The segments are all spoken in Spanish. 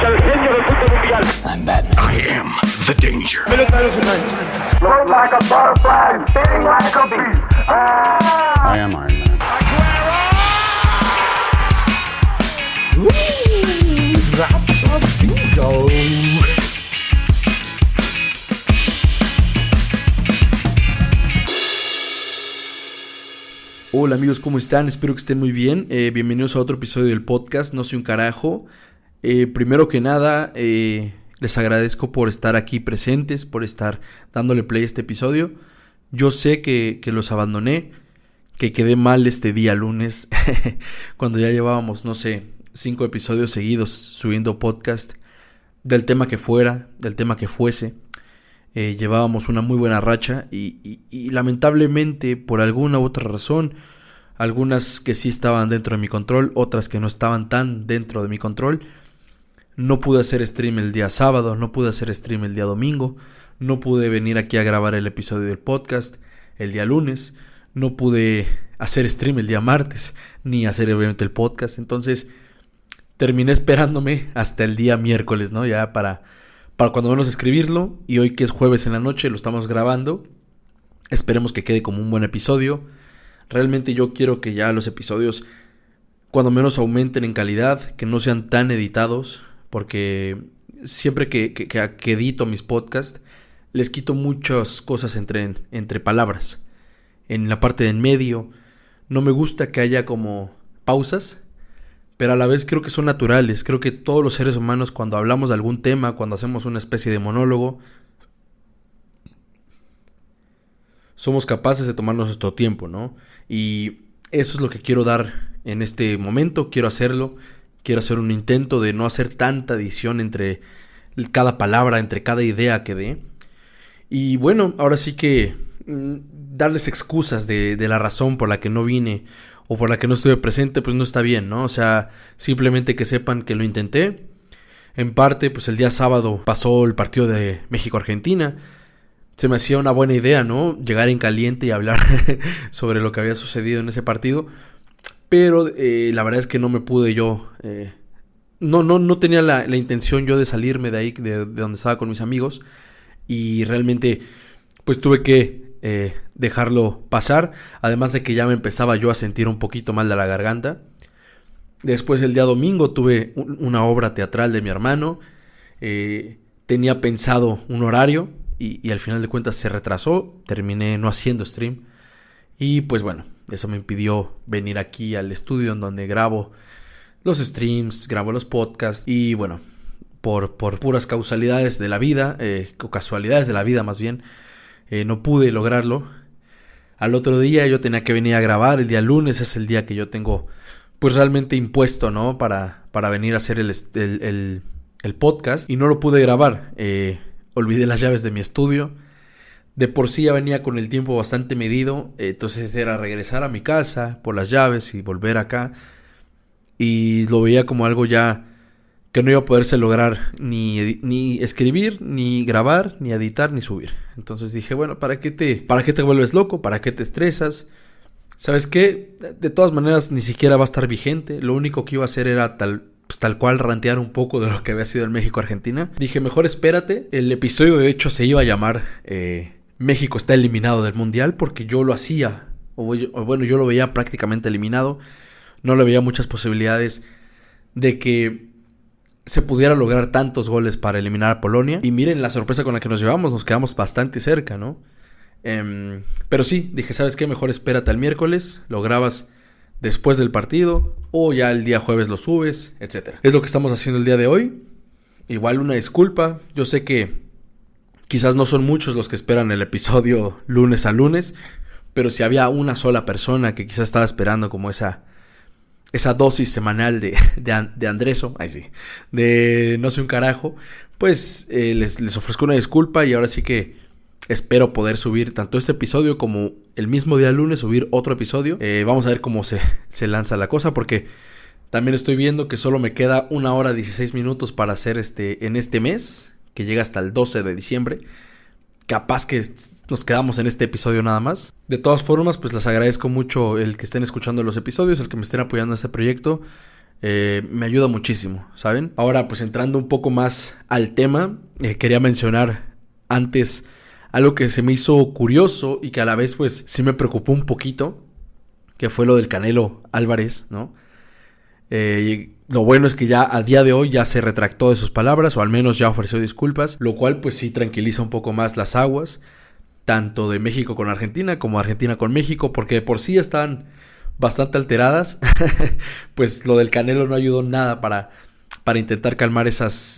fecha del genio del fútbol mundial. I'm Batman. I am the danger. Pelota de su mancha. Float like a butterfly, sting like a bee. I am Iron Man. That's a bingo. Hola amigos, ¿cómo están? Espero que estén muy bien. Bienvenidos a otro episodio del podcast No Soy un Carajo. Primero que nada, les agradezco por estar aquí presentes, por estar dándole play a este episodio. Yo sé que los abandoné, que quedé mal este día lunes, cuando ya llevábamos, 5 episodios seguidos subiendo podcast del tema que fuera, del tema que fuese. Llevábamos una muy buena racha y lamentablemente por alguna u otra razón, algunas que sí estaban dentro de mi control, otras que no estaban tan dentro de mi control, no pude hacer stream el día sábado, no pude hacer stream el día domingo, no pude venir aquí a grabar el episodio del podcast el día lunes, no pude hacer stream el día martes, ni hacer obviamente el podcast. Entonces terminé esperándome hasta el día miércoles, ¿no? Ya para cuando menos escribirlo, y hoy que es jueves en la noche lo estamos grabando. Esperemos que quede como un buen episodio. Realmente yo quiero que ya los episodios cuando menos aumenten en calidad, que no sean tan editados, porque siempre que edito mis podcasts les quito muchas cosas entre palabras. En la parte de en medio no me gusta que haya como pausas, pero a la vez creo que son naturales. Creo que todos los seres humanos, cuando hablamos de algún tema, cuando hacemos una especie de monólogo, somos capaces de tomarnos nuestro tiempo, ¿no? Y eso es lo que quiero dar en este momento. Quiero hacerlo. Quiero hacer un intento de no hacer tanta edición entre cada palabra, entre cada idea que dé. Y bueno, ahora sí que darles excusas de la razón por la que no vine o por la que no estuve presente, pues no está bien, ¿no? O sea, simplemente que sepan que lo intenté. En parte, pues el día sábado pasó el partido de México-Argentina. Se me hacía una buena idea, ¿no? Llegar en caliente y hablar sobre lo que había sucedido en ese partido. Pero la verdad es que no me pude yo... No tenía la intención yo de salirme de ahí, de donde estaba con mis amigos. Y realmente, pues tuve que dejarlo pasar, además de que ya me empezaba yo a sentir un poquito mal de la garganta. Después el día domingo tuve una obra teatral de mi hermano, tenía pensado un horario y al final de cuentas se retrasó, terminé no haciendo stream y pues bueno, eso me impidió venir aquí al estudio en donde grabo los streams, grabo los podcasts y bueno, por puras causalidades de la vida, o casualidades de la vida más bien, no pude lograrlo. Al otro día yo tenía que venir a grabar, el día lunes es el día que yo tengo pues realmente impuesto, ¿no? Para venir a hacer el podcast y no lo pude grabar. Olvidé las llaves de mi estudio. De por sí ya venía con el tiempo bastante medido, entonces era regresar a mi casa por las llaves y volver acá. Y lo veía como algo ya que no iba a poderse lograr ni escribir, ni grabar, ni editar, ni subir. Entonces dije, bueno, ¿para qué te vuelves loco? ¿Para qué te estresas? ¿Sabes qué? De todas maneras ni siquiera va a estar vigente. Lo único que iba a hacer era tal cual rantear un poco de lo que había sido el México-Argentina. Dije, mejor espérate. El episodio de hecho se iba a llamar México está eliminado del Mundial, porque yo lo hacía, yo lo veía prácticamente eliminado. No le veía muchas posibilidades de que se pudiera lograr tantos goles para eliminar a Polonia. Y miren la sorpresa con la que nos llevamos, nos quedamos bastante cerca, ¿no? Pero sí, dije, ¿sabes qué? Mejor espérate al miércoles, lo grabas después del partido o ya el día jueves lo subes, etc. Es lo que estamos haciendo el día de hoy. Igual una disculpa, yo sé que quizás no son muchos los que esperan el episodio lunes a lunes, pero si había una sola persona que quizás estaba esperando como esa dosis semanal de Andreso, de No Soy un Carajo, pues les ofrezco una disculpa y ahora sí que espero poder subir tanto este episodio como el mismo día lunes subir otro episodio. Vamos a ver cómo se lanza la cosa, porque también estoy viendo que solo me queda 1 hora 16 minutos para hacer en este mes, que llega hasta el 12 de diciembre. Capaz que nos quedamos en este episodio nada más. De todas formas, pues les agradezco mucho el que estén escuchando los episodios, el que me estén apoyando en este proyecto. Me ayuda muchísimo, ¿saben? Ahora, pues entrando un poco más al tema, quería mencionar antes algo que se me hizo curioso y que a la vez pues sí me preocupó un poquito, que fue lo del Canelo Álvarez, ¿no? Lo bueno es que ya a día de hoy ya se retractó de sus palabras, o al menos ya ofreció disculpas, lo cual pues sí tranquiliza un poco más las aguas, tanto de México con Argentina como Argentina con México, porque de por sí están bastante alteradas. Pues lo del Canelo no ayudó nada para intentar calmar esas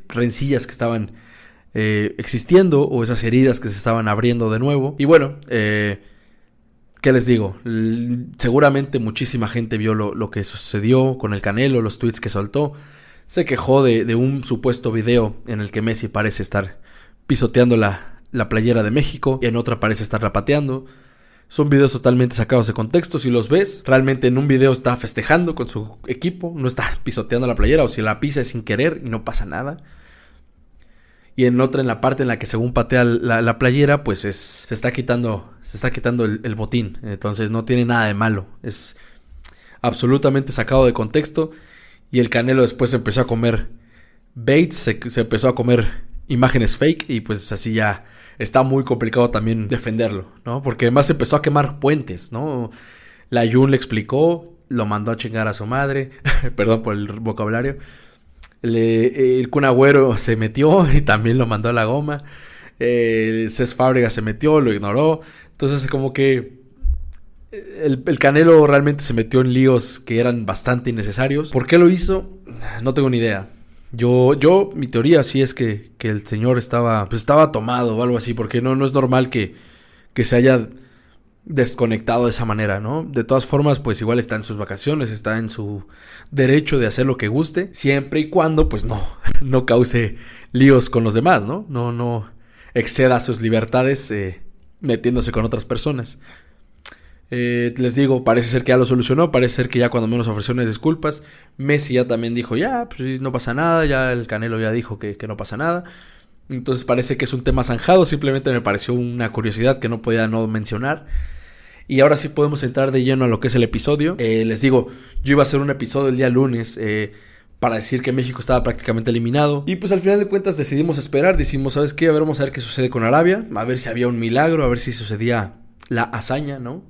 rencillas que estaban existiendo, o esas heridas que se estaban abriendo de nuevo. Y bueno, ¿qué les digo? Seguramente muchísima gente vio lo que sucedió con el Canelo, los tweets que soltó. Se quejó de un supuesto video en el que Messi parece estar pisoteando la playera de México y en otra parece estarla pateando. Son videos totalmente sacados de contexto. Si los ves, realmente en un video está festejando con su equipo, no está pisoteando la playera, o si la pisa es sin querer y no pasa nada. Y en otra, en la parte en la que según patea la playera, pues se está quitando el botín. Entonces no tiene nada de malo. Es absolutamente sacado de contexto. Y el Canelo después se empezó a comer baits, se empezó a comer imágenes fake. Y pues así ya está muy complicado también defenderlo, ¿no? Porque además se empezó a quemar puentes, ¿no? La Jun le explicó, lo mandó a chingar a su madre. Perdón por el vocabulario. El Kun Agüero se metió y también lo mandó a la goma. Cés Fábregas se metió, lo ignoró. Entonces como que el Canelo realmente se metió en líos que eran bastante innecesarios. ¿Por qué lo hizo? No tengo ni idea. Mi teoría sí es que el señor estaba tomado o algo así, porque no es normal que se haya desconectado de esa manera, ¿no? De todas formas, pues igual está en sus vacaciones, está en su derecho de hacer lo que guste, siempre y cuando pues no cause líos con los demás, ¿no? No exceda sus libertades metiéndose con otras personas. Les digo, parece ser que ya lo solucionó, parece ser que ya cuando menos ofreció unas disculpas. Messi ya también dijo, ya, pues no pasa nada, ya el Canelo ya dijo que no pasa nada. Entonces parece que es un tema zanjado, simplemente me pareció una curiosidad que no podía no mencionar. Y ahora sí podemos entrar de lleno a lo que es el episodio. Les digo, yo iba a hacer un episodio el día lunes para decir que México estaba prácticamente eliminado. Y pues al final de cuentas decidimos esperar, decimos, ¿sabes qué? A ver, vamos a ver qué sucede con Arabia, a ver si había un milagro, a ver si sucedía la hazaña, ¿no?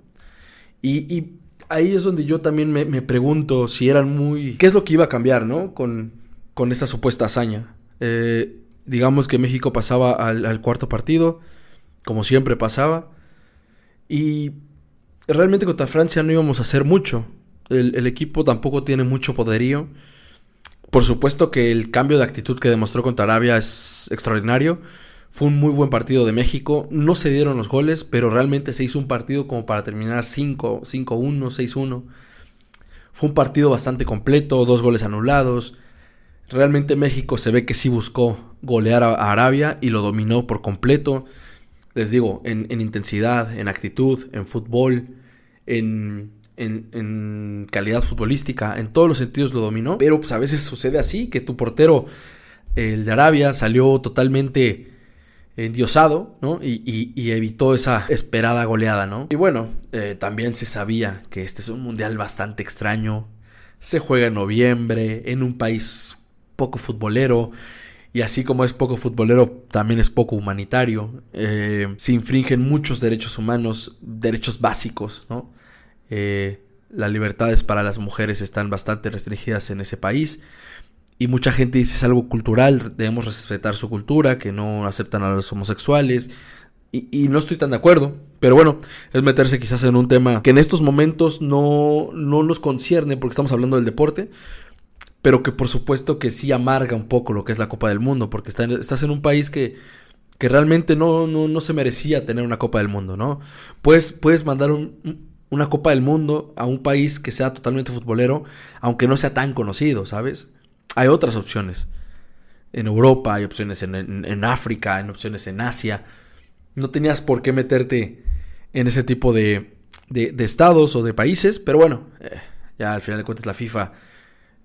Y ahí es donde yo también me pregunto si eran ¿qué es lo que iba a cambiar, ¿no? Con esta supuesta hazaña. Digamos que México pasaba al cuarto partido, como siempre pasaba. Y realmente contra Francia no íbamos a hacer mucho. El equipo tampoco tiene mucho poderío. Por supuesto que el cambio de actitud que demostró contra Arabia es extraordinario. Fue un muy buen partido de México. No se dieron los goles, pero realmente se hizo un partido como para terminar 5-1, 6-1. Fue un partido bastante completo, 2 goles anulados. Realmente México se ve que sí buscó golear a Arabia y lo dominó por completo. Les digo, en intensidad, en actitud, en fútbol, en calidad futbolística, en todos los sentidos lo dominó. Pero pues a veces sucede así, que tu portero, el de Arabia, salió totalmente endiosado, ¿no? Y evitó esa esperada goleada, ¿no? Y bueno, también se sabía que este es un mundial bastante extraño. Se juega en noviembre, en un país poco futbolero. Y así como es poco futbolero, también es poco humanitario. Se infringen muchos derechos humanos, derechos básicos, ¿no? Las libertades para las mujeres están bastante restringidas en ese país. Y mucha gente dice es algo cultural, debemos respetar su cultura, que no aceptan a los homosexuales. Y no estoy tan de acuerdo. Pero bueno, es meterse quizás en un tema que en estos momentos no nos concierne porque estamos hablando del deporte. Pero que por supuesto que sí amarga un poco lo que es la Copa del Mundo. Porque estás en un país que realmente no se merecía tener una Copa del Mundo, ¿no? Puedes mandar una Copa del Mundo a un país que sea totalmente futbolero, aunque no sea tan conocido, ¿sabes? Hay otras opciones. En Europa hay opciones, en África, hay opciones en Asia. No tenías por qué meterte en ese tipo de estados o de países. Pero bueno, ya al final de cuentas la FIFA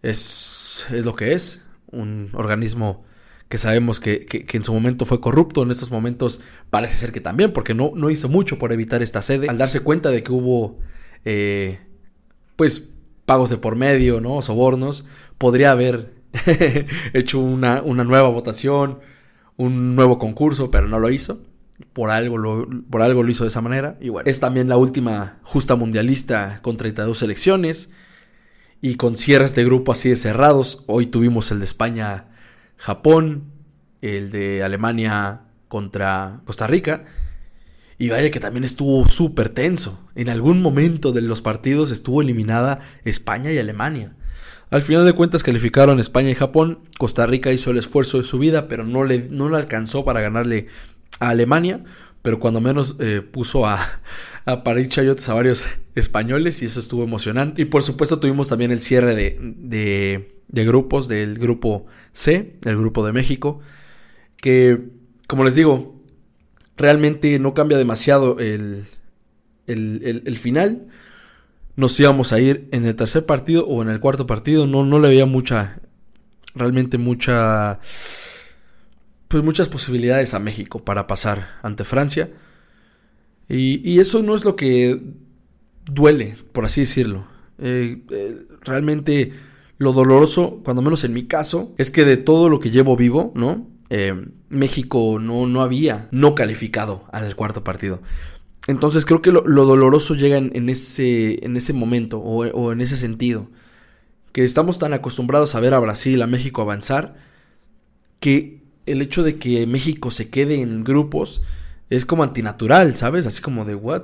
es lo que es. Un organismo que sabemos que en su momento fue corrupto. En estos momentos parece ser que también, porque no hizo mucho por evitar esta sede. Al darse cuenta de que hubo pues pagos de por medio, ¿no? Sobornos. Podría haber hecho una nueva votación, un nuevo concurso, pero no lo hizo. Por algo lo hizo de esa manera. Y bueno, es también la última justa mundialista con 32 selecciones y con cierres de grupo así de cerrados. Hoy tuvimos el de España-Japón, el de Alemania contra Costa Rica. Y vaya que también estuvo súper tenso. En algún momento de los partidos estuvo eliminada España y Alemania. Al final de cuentas calificaron España y Japón. Costa Rica hizo el esfuerzo de su vida, pero no le alcanzó para ganarle a Alemania. Pero cuando menos puso a parir chayotes a varios españoles y eso estuvo emocionante. Y por supuesto tuvimos también el cierre de grupos del grupo C, el grupo de México. Que, como les digo, realmente no cambia demasiado el final. Nos íbamos a ir en el tercer partido o en el cuarto partido. No le veía muchas posibilidades a México para pasar ante Francia. Y eso no es lo que duele, por así decirlo. Realmente lo doloroso, cuando menos en mi caso, es que de todo lo que llevo vivo, ¿no? México no había calificado al cuarto partido. Entonces creo que lo doloroso llega en ese momento o en ese sentido. Que estamos tan acostumbrados a ver a Brasil, a México avanzar, que el hecho de que México se quede en grupos es como antinatural, ¿sabes? Así como de, ¿what?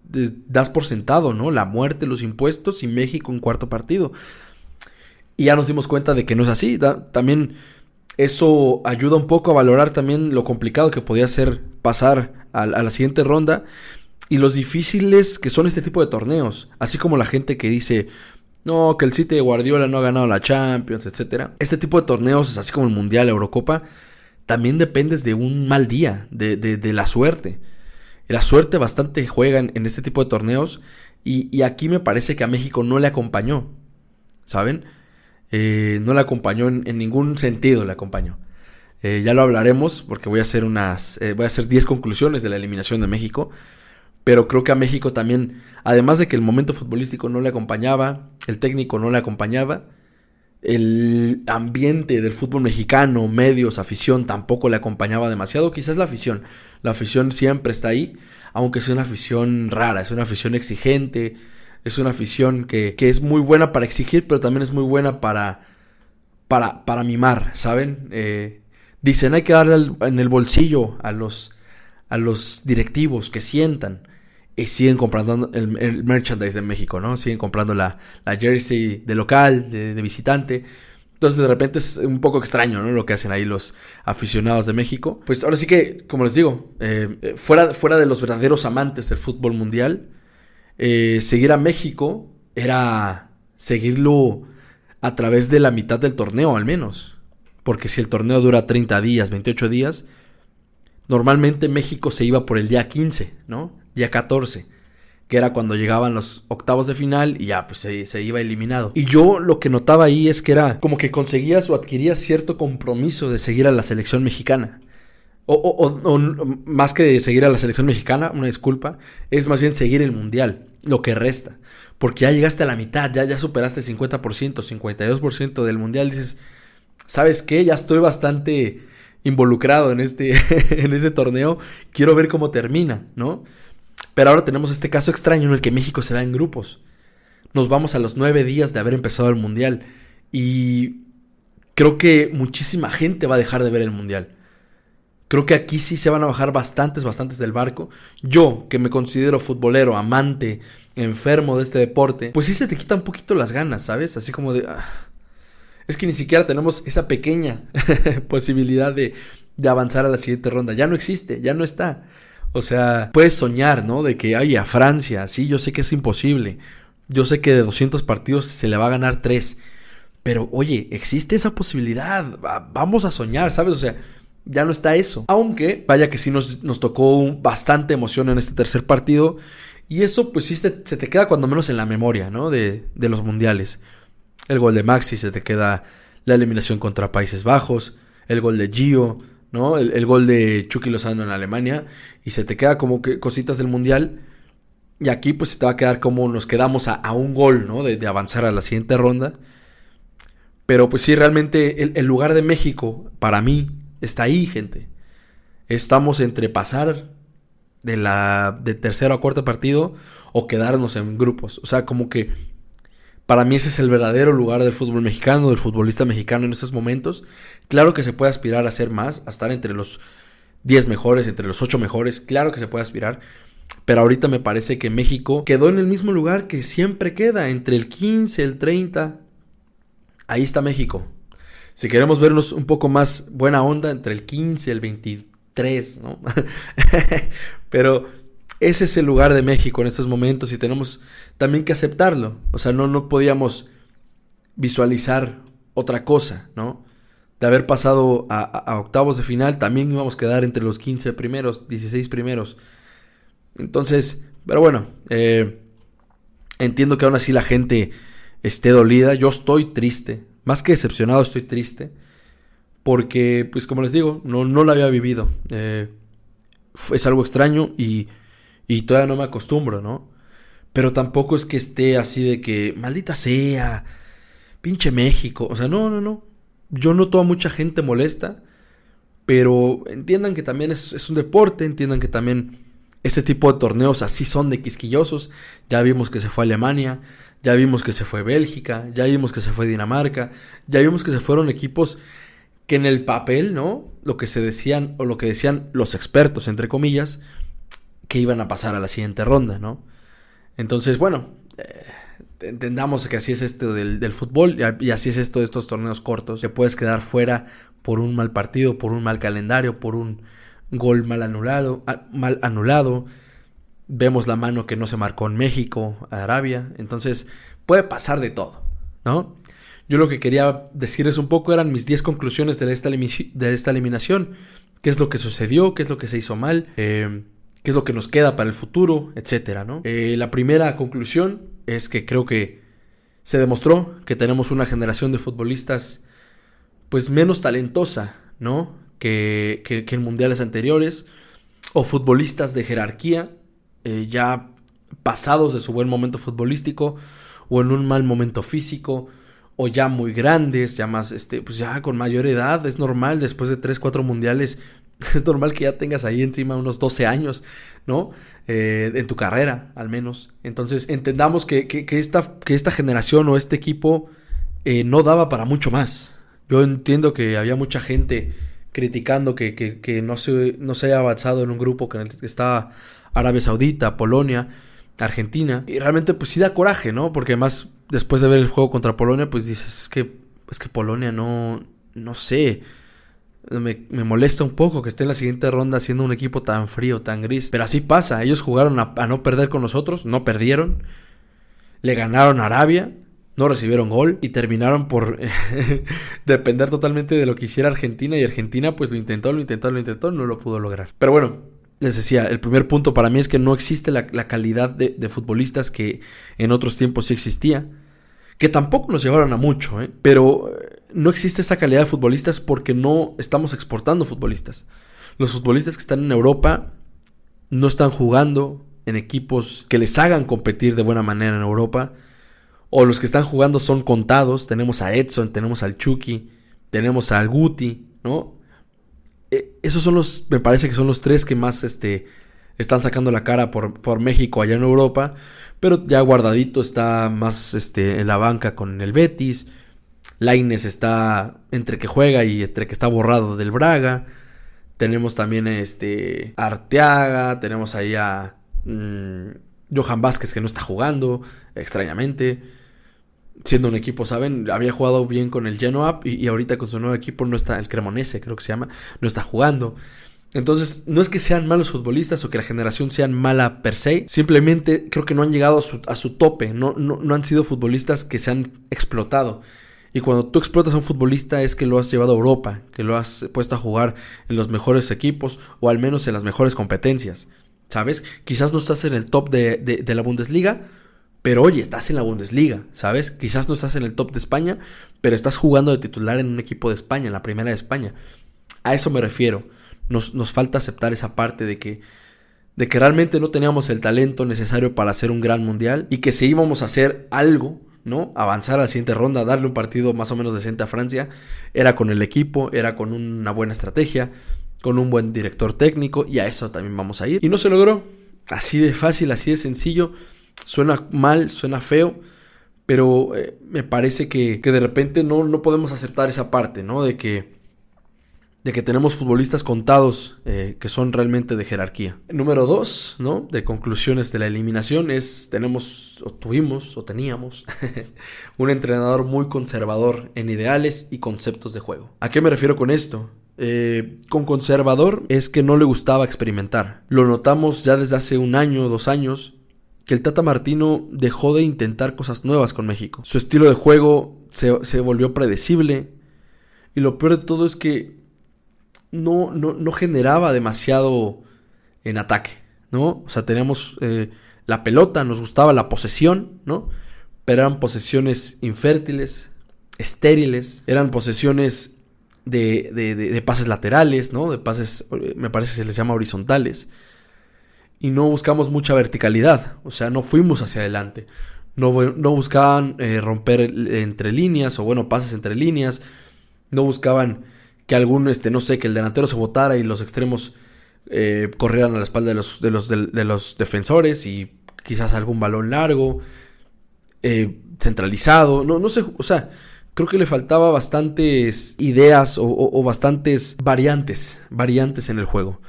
Das por sentado, ¿no? La muerte, los impuestos y México en cuarto partido. Y ya nos dimos cuenta de que no es así. También eso ayuda un poco a valorar también lo complicado que podía ser pasar a la siguiente ronda y los difíciles que son este tipo de torneos. Así como la gente que dice, no, que el City de Guardiola no ha ganado la Champions, etc. Este tipo de torneos, así como el Mundial, la Eurocopa, también dependes de un mal día, de la suerte. La suerte bastante juega en este tipo de torneos y aquí me parece que a México no le acompañó, ¿saben? No le acompañó en ningún sentido, le acompañó. Ya lo hablaremos porque voy a hacer 10 conclusiones de la eliminación de México. Pero creo que a México también, además de que el momento futbolístico no le acompañaba, el técnico no le acompañaba, el ambiente del fútbol mexicano, medios, afición, tampoco le acompañaba demasiado. Quizás la afición siempre está ahí, aunque sea una afición rara, es una afición exigente, es una afición que es muy buena para exigir, pero también es muy buena para mimar, ¿saben? Dicen, hay que darle en el bolsillo a los directivos que sientan. Y siguen comprando el merchandise de México, ¿no? Siguen comprando la jersey de local, de visitante. Entonces de repente es un poco extraño, ¿no? Lo que hacen ahí los aficionados de México. Pues ahora sí que, como les digo, fuera de los verdaderos amantes del fútbol mundial, seguir a México era seguirlo a través de la mitad del torneo al menos. Porque si el torneo dura 30 días, 28 días, normalmente México se iba por el día 15, ¿no? Día 14, que era cuando llegaban los octavos de final y ya pues se iba eliminado. Y yo lo que notaba ahí es que era como que conseguías o adquirías cierto compromiso de seguir a la selección mexicana. O más que de seguir a la selección mexicana, una disculpa, es más bien seguir el mundial, lo que resta. Porque ya llegaste a la mitad, ya superaste el 50%, 52% del mundial. Dices, ¿sabes qué? Ya estoy bastante involucrado en este torneo. Quiero ver cómo termina, ¿no? Pero ahora tenemos este caso extraño en el que México se va en grupos. Nos vamos a los 9 días de haber empezado el mundial. Y creo que muchísima gente va a dejar de ver el mundial. Creo que aquí sí se van a bajar bastantes del barco. Yo, que me considero futbolero, amante, enfermo de este deporte, pues sí se te quita un poquito las ganas, ¿sabes? Así como de... Es que ni siquiera tenemos esa pequeña posibilidad de avanzar a la siguiente ronda. Ya no existe, ya no está. O sea, puedes soñar, ¿no? De que, ay, a Francia, sí, yo sé que es imposible. Yo sé que de 200 partidos se le va a ganar 3. Pero, oye, existe esa posibilidad. Vamos a soñar, ¿sabes? O sea, ya no está eso. Aunque, vaya que sí nos tocó bastante emoción en este tercer partido. Y eso, pues sí, se te queda cuando menos en la memoria, ¿no? De los mundiales. El gol de Maxi, se te queda la eliminación contra Países Bajos, el gol de Gio, ¿no? El gol de Chucky Lozano en Alemania, y se te queda como que cositas del mundial. Y aquí pues se te va a quedar como nos quedamos a un gol, ¿no? De avanzar a la siguiente ronda. Pero pues sí, realmente el lugar de México, para mí, está ahí, gente. Estamos entre pasar de tercero a cuarto partido o quedarnos en grupos. O sea, como que para mí ese es el verdadero lugar del fútbol mexicano, del futbolista mexicano en estos momentos. Claro que se puede aspirar a ser más, a estar entre los 10 mejores, entre los 8 mejores. Claro que se puede aspirar. Pero ahorita me parece que México quedó en el mismo lugar que siempre queda, entre el 15, el 30. Ahí está México. Si queremos vernos un poco más buena onda, entre el 15 y el 23, ¿no? Pero ese es el lugar de México en estos momentos y tenemos también que aceptarlo. O sea, no podíamos visualizar otra cosa, ¿no? De haber pasado a octavos de final, también íbamos a quedar entre los 15 primeros, 16 primeros. Entonces, pero bueno, entiendo que aún así la gente esté dolida. Yo estoy triste, más que decepcionado, estoy triste. Porque, pues como les digo, no lo había vivido. Es algo extraño y todavía no me acostumbro, ¿no? Pero tampoco es que esté así de que, maldita sea, pinche México. O sea, no. Yo noto a mucha gente molesta, pero entiendan que también es un deporte, entiendan que también este tipo de torneos así son de quisquillosos. Ya vimos que se fue Alemania, ya vimos que se fue Bélgica, ya vimos que se fue Dinamarca, ya vimos que se fueron equipos que en el papel, ¿no? Lo que se decían, o lo que decían los expertos, entre comillas, que iban a pasar a la siguiente ronda, ¿no? Entonces, bueno, entendamos que así es esto del fútbol y así es esto de estos torneos cortos. Te puedes quedar fuera por un mal partido, por un mal calendario, por un gol mal anulado. Vemos la mano que no se marcó en México, Arabia. Entonces, puede pasar de todo, ¿no? Yo lo que quería decirles un poco eran mis 10 conclusiones de esta eliminación. ¿Qué es lo que sucedió? ¿Qué es lo que se hizo mal? ¿Qué es lo que nos queda para el futuro? Etcétera, ¿no? La primera conclusión es que creo que se demostró que tenemos una generación de futbolistas pues menos talentosa, ¿no? Que en mundiales anteriores, o futbolistas de jerarquía, ya pasados de su buen momento futbolístico, o en un mal momento físico, o ya muy grandes, ya más, pues ya con mayor edad. Es normal, después de 3, 4 mundiales, es normal que ya tengas ahí encima unos 12 años, ¿no? En tu carrera, al menos. Entonces, entendamos que esta generación o este equipo no daba para mucho más. Yo entiendo que había mucha gente criticando que no se haya avanzado en un grupo que estaba Arabia Saudita, Polonia, Argentina. Y realmente pues sí da coraje, ¿no? Porque además después de ver el juego contra Polonia pues dices, es que Polonia no sé. Me molesta un poco que esté en la siguiente ronda siendo un equipo tan frío, tan gris. Pero así pasa, ellos jugaron a no perder con nosotros, no perdieron. Le ganaron a Arabia, no recibieron gol y terminaron por depender totalmente de lo que hiciera Argentina. Y Argentina pues lo intentó, no lo pudo lograr. Pero bueno, les decía, el primer punto para mí es que no existe la calidad de futbolistas que en otros tiempos sí existía. Que tampoco nos llevaron a mucho, pero no existe esa calidad de futbolistas porque no estamos exportando futbolistas. Los futbolistas que están en Europa no están jugando en equipos que les hagan competir de buena manera en Europa. O los que están jugando son contados. Tenemos a Edson, tenemos al Chucky, tenemos al Guti, ¿no? Esos son me parece que son los 3 que más están sacando la cara por México allá en Europa. Pero ya Guardadito está más en la banca con el Betis. Lainez está entre que juega y entre que está borrado del Braga. Tenemos también Arteaga. Tenemos ahí a Johan Vázquez, que no está jugando, extrañamente. Siendo un equipo, ¿saben? Había jugado bien con el Genoa y ahorita con su nuevo equipo no está, el Cremonese creo que se llama, no está jugando. Entonces, no es que sean malos futbolistas o que la generación sea mala per se. Simplemente creo que no han llegado a su tope. No han sido futbolistas que se han explotado. Y cuando tú explotas a un futbolista es que lo has llevado a Europa, que lo has puesto a jugar en los mejores equipos o al menos en las mejores competencias, ¿sabes? Quizás no estás en el top de la Bundesliga, pero oye, estás en la Bundesliga, ¿sabes? Quizás no estás en el top de España, pero estás jugando de titular en un equipo de España, en la primera de España. A eso me refiero. Nos falta aceptar esa parte de que de que realmente no teníamos el talento necesario para hacer un gran mundial y que si íbamos a hacer algo, ¿no? Avanzar a la siguiente ronda, darle un partido más o menos decente a Francia, era con el equipo, era con una buena estrategia, con un buen director técnico, y a eso también vamos a ir. Y no se logró. Así de fácil, así de sencillo. Suena mal, suena feo, pero me parece que de repente no podemos aceptar esa parte, ¿no? De que tenemos futbolistas contados que son realmente de jerarquía. Número 2, ¿no? De conclusiones de la eliminación teníamos un entrenador muy conservador en ideales y conceptos de juego. ¿A qué me refiero con esto? Con conservador es que no le gustaba experimentar. Lo notamos ya desde hace 1 año, 2 años, que el Tata Martino dejó de intentar cosas nuevas con México. Su estilo de juego se volvió predecible, y lo peor de todo es que no generaba demasiado en ataque, ¿no? O sea, teníamos la pelota, nos gustaba la posesión, ¿no? Pero eran posesiones infértiles, estériles, eran posesiones de pases laterales, ¿no? De pases, me parece que se les llama horizontales. Y no buscamos mucha verticalidad, o sea, no fuimos hacia adelante. No buscaban romper entre líneas, o bueno, pases entre líneas. No buscaban que algún, no sé, que el delantero se botara y los extremos corrieran a la espalda de los defensores, y quizás algún balón largo, centralizado. No sé, o sea, creo que le faltaba bastantes ideas o bastantes variantes en el juego.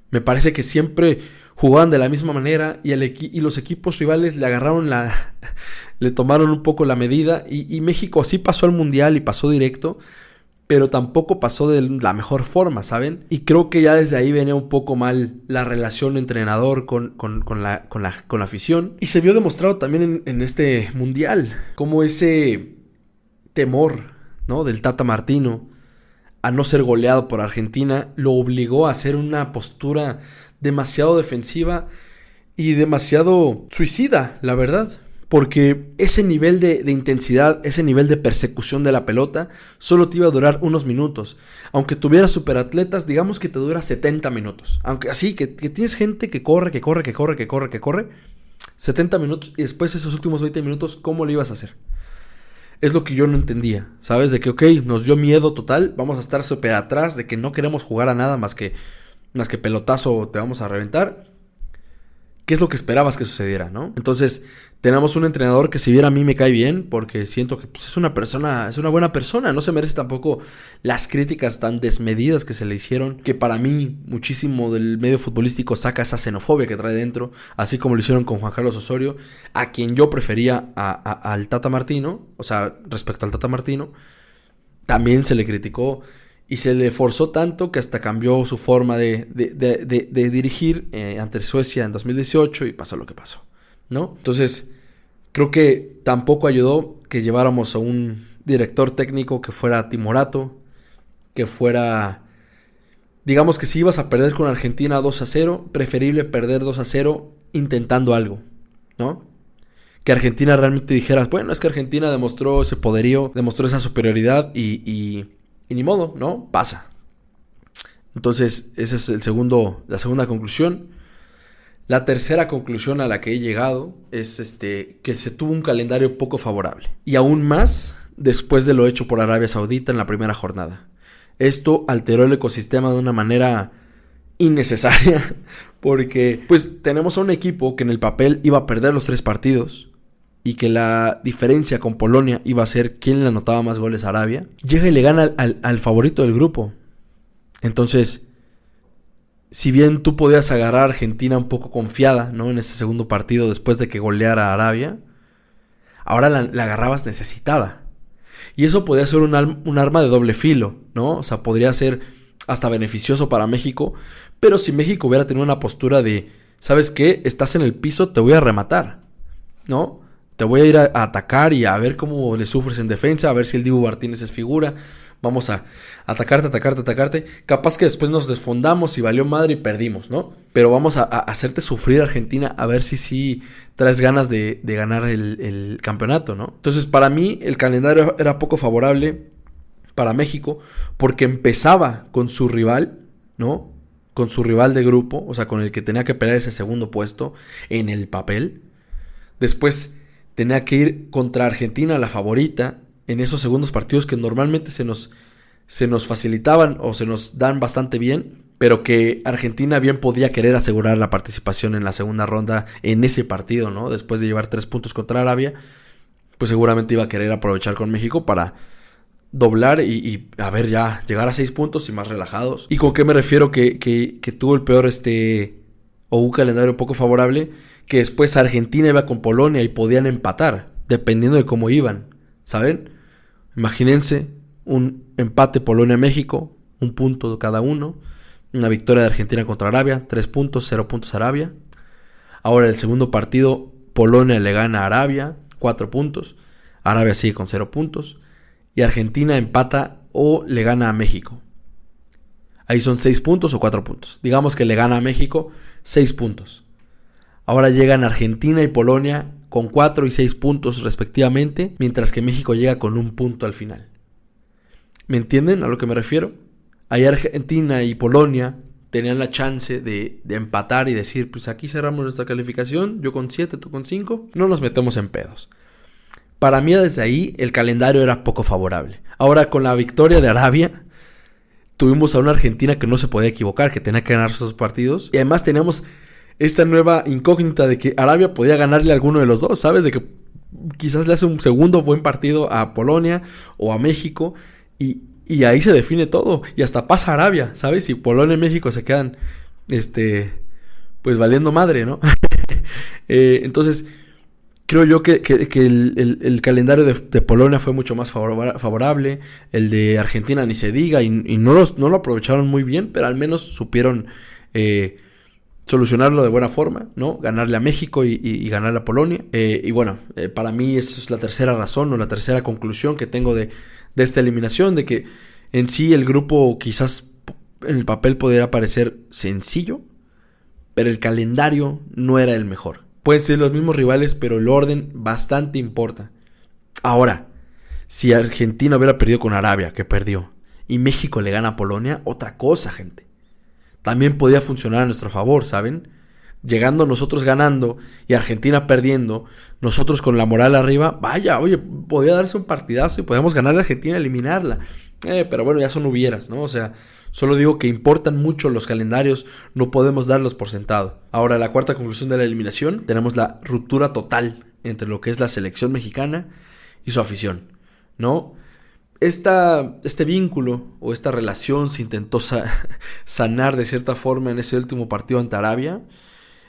Me parece que siempre jugaban de la misma manera, y los equipos rivales le agarraron le tomaron un poco la medida, y México sí pasó al mundial y pasó directo, pero tampoco pasó de la mejor forma, ¿saben? Y creo que ya desde ahí venía un poco mal la relación entrenador con la afición. Y se vio demostrado también en este mundial, como ese temor, ¿no? Del Tata Martino a no ser goleado por Argentina lo obligó a hacer una postura demasiado defensiva y demasiado suicida, la verdad. Porque ese nivel de intensidad, ese nivel de persecución de la pelota, solo te iba a durar unos minutos. Aunque tuvieras superatletas, digamos que te dura 70 minutos. Aunque así, que tienes gente que corre, 70 minutos, y después esos últimos 20 minutos, ¿cómo le ibas a hacer? Es lo que yo no entendía, ¿sabes? De que, ok, nos dio miedo total, vamos a estar súper atrás, de que no queremos jugar a nada más que pelotazo, te vamos a reventar. ¿Qué es lo que esperabas que sucediera, no? Entonces, tenemos un entrenador que, si bien a mí me cae bien, porque siento que pues, es una buena persona, no se merece tampoco las críticas tan desmedidas que se le hicieron, que para mí muchísimo del medio futbolístico saca esa xenofobia que trae dentro, así como lo hicieron con Juan Carlos Osorio, a quien yo prefería al Tata Martino, o sea, respecto al Tata Martino, también se le criticó. Y se le forzó tanto que hasta cambió su forma de dirigir ante Suecia en 2018, y pasó lo que pasó, ¿no? Entonces, creo que tampoco ayudó que lleváramos a un director técnico que fuera timorato, que fuera... Digamos que si ibas a perder con Argentina 2-0, preferible perder 2-0 intentando algo, ¿no? Que Argentina realmente dijeras, bueno, es que Argentina demostró ese poderío, demostró esa superioridad y ni modo, ¿no? Pasa. Entonces, esa es la segunda conclusión. La tercera conclusión a la que he llegado es que se tuvo un calendario poco favorable. Y aún más después de lo hecho por Arabia Saudita en la primera jornada. Esto alteró el ecosistema de una manera innecesaria, porque pues tenemos a un equipo que en el papel iba a perder los 3 partidos, y que la diferencia con Polonia iba a ser quién le anotaba más goles a Arabia, llega y le gana al favorito del grupo. Entonces, si bien tú podías agarrar a Argentina un poco confiada, ¿no? En ese segundo partido después de que goleara a Arabia, ahora la agarrabas necesitada. Y eso podía ser un arma de doble filo, ¿no? O sea, podría ser hasta beneficioso para México, pero si México hubiera tenido una postura de, ¿sabes qué? Estás en el piso, te voy a rematar, ¿no? Te voy a ir a atacar y a ver cómo le sufres en defensa, a ver si el Dibu Martínez es figura. Vamos a atacarte. Capaz que después nos desfondamos y valió madre y perdimos, ¿no? Pero vamos a hacerte sufrir a Argentina, a ver si sí traes ganas de ganar el campeonato, ¿no? Entonces, para mí, el calendario era poco favorable para México, porque empezaba con su rival, ¿no? con su rival de grupo, o sea, con el que tenía que pelear ese segundo puesto en el papel. Después tenía que ir contra Argentina, la favorita, en esos segundos partidos que normalmente se nos facilitaban o se nos dan bastante bien, pero que Argentina bien podía querer asegurar la participación en la segunda ronda en ese partido, ¿no? Después de llevar 3 puntos contra Arabia, pues seguramente iba a querer aprovechar con México para doblar y a ver, ya llegar a 6 puntos y más relajados. ¿Y con qué me refiero que tuvo el peor o un calendario poco favorable? Que después Argentina iba con Polonia y podían empatar, dependiendo de cómo iban, ¿saben? Imagínense un empate Polonia-México, 1 punto cada uno. Una victoria de Argentina contra Arabia, 3 puntos, 0 puntos Arabia. Ahora el segundo partido, Polonia le gana a Arabia, 4 puntos. Arabia sigue con 0 puntos. Y Argentina empata o le gana a México. Ahí son 6 puntos o 4 puntos. Digamos que le gana a México 6 puntos. Ahora llegan Argentina y Polonia con 4 y 6 puntos respectivamente, mientras que México llega con 1 punto al final. ¿Me entienden a lo que me refiero? Ahí Argentina y Polonia tenían la chance de empatar y decir, pues aquí cerramos nuestra calificación, yo con 7, tú con 5, no nos metemos en pedos. Para mí desde ahí el calendario era poco favorable. Ahora con la victoria de Arabia, tuvimos a una Argentina que no se podía equivocar, que tenía que ganar sus partidos. Y además teníamos esta nueva incógnita de que Arabia podía ganarle a alguno de los dos, ¿sabes? De que quizás le hace un segundo buen partido a Polonia o a México y ahí se define todo. Y hasta pasa Arabia, ¿sabes? Y Polonia y México se quedan, pues valiendo madre, ¿no? Entonces, creo yo que el calendario de Polonia fue mucho más favorable. El de Argentina ni se diga y no lo aprovecharon muy bien, pero al menos supieron solucionarlo de buena forma, ¿no? Ganarle a México y ganarle a Polonia. Y bueno, para mí esa es la tercera razón o la tercera conclusión que tengo de esta eliminación, de que en sí el grupo quizás en el papel podría parecer sencillo, pero el calendario no era el mejor. Pueden ser los mismos rivales, pero el orden bastante importa. Ahora, si Argentina hubiera perdido con Arabia, que perdió, y México le gana a Polonia, otra cosa, gente. También podía funcionar a nuestro favor, ¿saben? Llegando nosotros ganando y Argentina perdiendo, nosotros con la moral arriba, vaya, oye, podía darse un partidazo y podíamos ganar a Argentina y eliminarla. Pero bueno, ya son hubieras, ¿no? O sea, solo digo que importan mucho los calendarios, no podemos darlos por sentado. Ahora, la cuarta conclusión de la eliminación, tenemos la ruptura total entre lo que es la selección mexicana y su afición, ¿no? Este vínculo o esta relación se intentó sanar de cierta forma en ese último partido ante Arabia.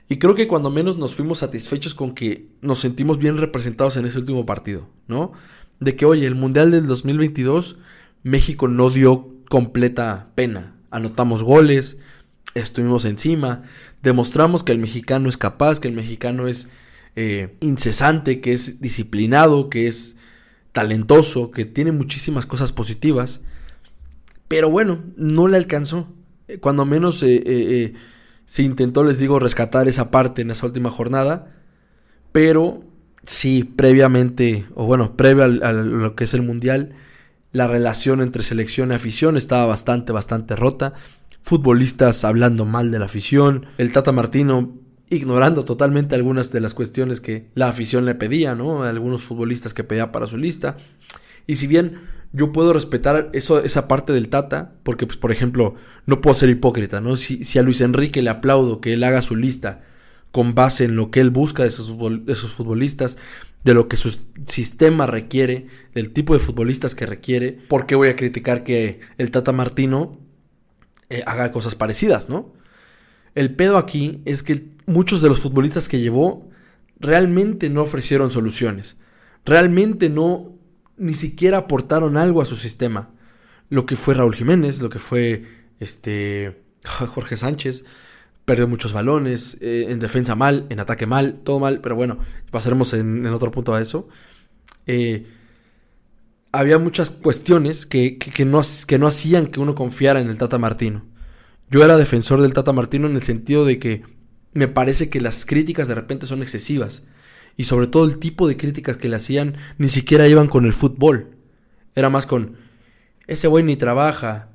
Y creo que cuando menos nos fuimos satisfechos con que nos sentimos bien representados en ese último partido, ¿no? De que, oye, el Mundial del 2022, México no dio completa pena. Anotamos goles, estuvimos encima, demostramos que el mexicano es capaz, que el mexicano es incesante, que es disciplinado, que es talentoso, que tiene muchísimas cosas positivas. Pero bueno, no le alcanzó. Cuando menos se intentó, les digo, rescatar esa parte en esa última jornada. Pero sí, previamente, o bueno, previo a lo que es el Mundial, la relación entre selección y afición estaba bastante rota. Futbolistas hablando mal de la afición. El Tata Martino ignorando totalmente algunas de las cuestiones que la afición le pedía, ¿no? Algunos futbolistas que pedía para su lista. Y si bien yo puedo respetar esa parte del Tata, porque, pues, por ejemplo, no puedo ser hipócrita, ¿no? Si a Luis Enrique le aplaudo que él haga su lista con base en lo que él busca de sus futbolistas, de lo que su sistema requiere, del tipo de futbolistas que requiere, ¿por qué voy a criticar que el Tata Martino haga cosas parecidas, ¿no? El pedo aquí es que muchos de los futbolistas que llevó realmente no ofrecieron soluciones. Realmente ni siquiera aportaron algo a su sistema. Lo que fue Raúl Jiménez, lo que fue Jorge Sánchez, perdió muchos balones, en defensa mal, en ataque mal, todo mal, pero bueno, pasaremos en otro punto a eso. Había muchas cuestiones que no hacían que uno confiara en el Tata Martino. Yo era defensor del Tata Martino en el sentido de que me parece que las críticas de repente son excesivas. Y sobre todo el tipo de críticas que le hacían ni siquiera iban con el fútbol. Era más con, ese güey ni trabaja,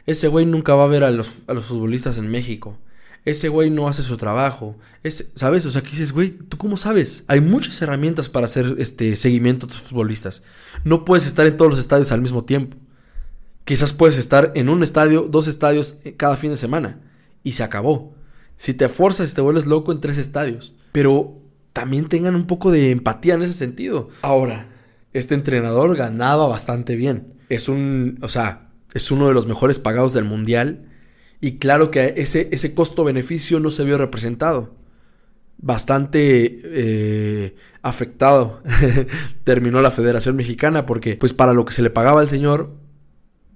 Ese güey nunca va a ver a los futbolistas en México. Ese güey no hace su trabajo. ¿Sabes? O sea, que dices, güey, ¿tú cómo sabes? Hay muchas herramientas para hacer seguimiento a tus futbolistas. No puedes estar en todos los estadios al mismo tiempo. Quizás puedes estar en un estadio, 2 estadios cada fin de semana. Y se acabó. Si te forzas y te vuelves loco en 3 estadios. Pero también tengan un poco de empatía en ese sentido. Ahora, este entrenador ganaba bastante bien. Es uno de los mejores pagados del mundial. Y claro que ese costo-beneficio no se vio representado. Bastante afectado terminó la Federación Mexicana porque pues para lo que se le pagaba al señor,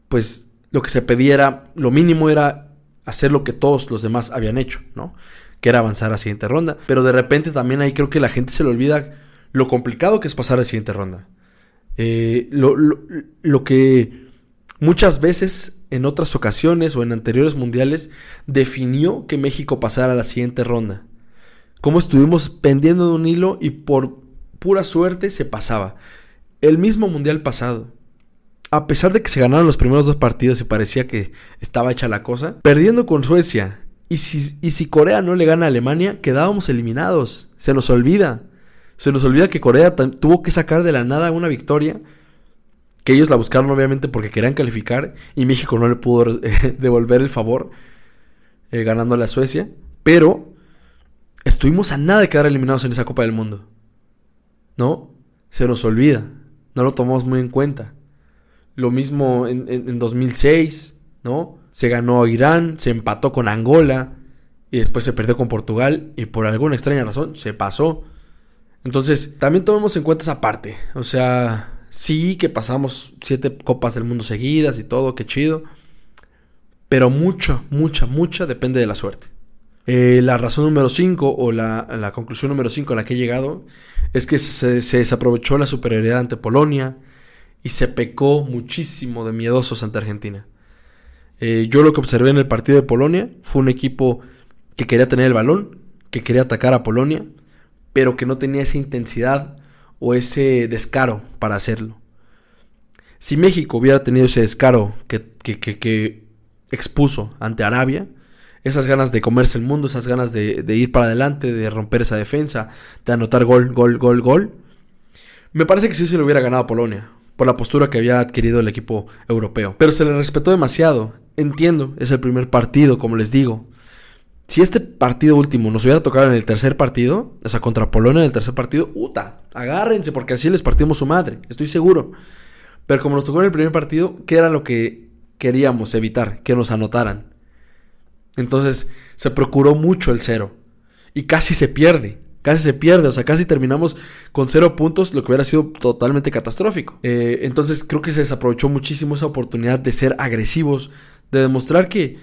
pues lo que se pedía lo mínimo era hacer lo que todos los demás habían hecho, ¿no? Que era avanzar a la siguiente ronda. Pero de repente también ahí creo que la gente se le olvida lo complicado que es pasar a la siguiente ronda. Lo que muchas veces en otras ocasiones o en anteriores mundiales definió que México pasara a la siguiente ronda. Cómo estuvimos pendiendo de un hilo y por pura suerte se pasaba. El mismo mundial pasado, a pesar de que se ganaron los primeros 2 partidos y parecía que estaba hecha la cosa, perdiendo con Suecia, y si Corea no le gana a Alemania, quedábamos eliminados. Se nos olvida que Corea tuvo que sacar de la nada una victoria, que ellos la buscaron obviamente porque querían calificar, y México no le pudo devolver el favor, ganándole a Suecia, pero estuvimos a nada de quedar eliminados en esa Copa del Mundo, ¿no? Se nos olvida, no lo tomamos muy en cuenta. Lo mismo en 2006, ¿no? Se ganó a Irán, se empató con Angola y después se perdió con Portugal y por alguna extraña razón se pasó. Entonces, también tomemos en cuenta esa parte. O sea, sí que pasamos 7 Copas del Mundo seguidas y todo, qué chido. Pero mucha depende de la suerte. La razón número 5 o la conclusión número 5 a la que he llegado es que se desaprovechó la superioridad ante Polonia y se pecó muchísimo de miedosos ante Argentina. Yo lo que observé en el partido de Polonia fue un equipo que quería tener el balón, que quería atacar a Polonia, pero que no tenía esa intensidad o ese descaro para hacerlo. Si México hubiera tenido ese descaro que expuso ante Arabia, esas ganas de comerse el mundo, esas ganas de ir para adelante, de romper esa defensa, de anotar gol, me parece que sí se le hubiera ganado a Polonia, por la postura que había adquirido el equipo europeo. Pero se le respetó demasiado. Entiendo, es el primer partido, como les digo. Si este partido último nos hubiera tocado en el tercer partido, o sea, contra Polonia en el tercer partido, agárrense, porque así les partimos su madre, estoy seguro. Pero como nos tocó en el primer partido, ¿qué era lo que queríamos evitar? Que nos anotaran. Entonces, se procuró mucho el 0. Y casi se pierde, o sea, casi terminamos con 0 puntos, lo que hubiera sido totalmente catastrófico. Entonces, creo que se desaprovechó muchísimo esa oportunidad de ser agresivos, de demostrar que,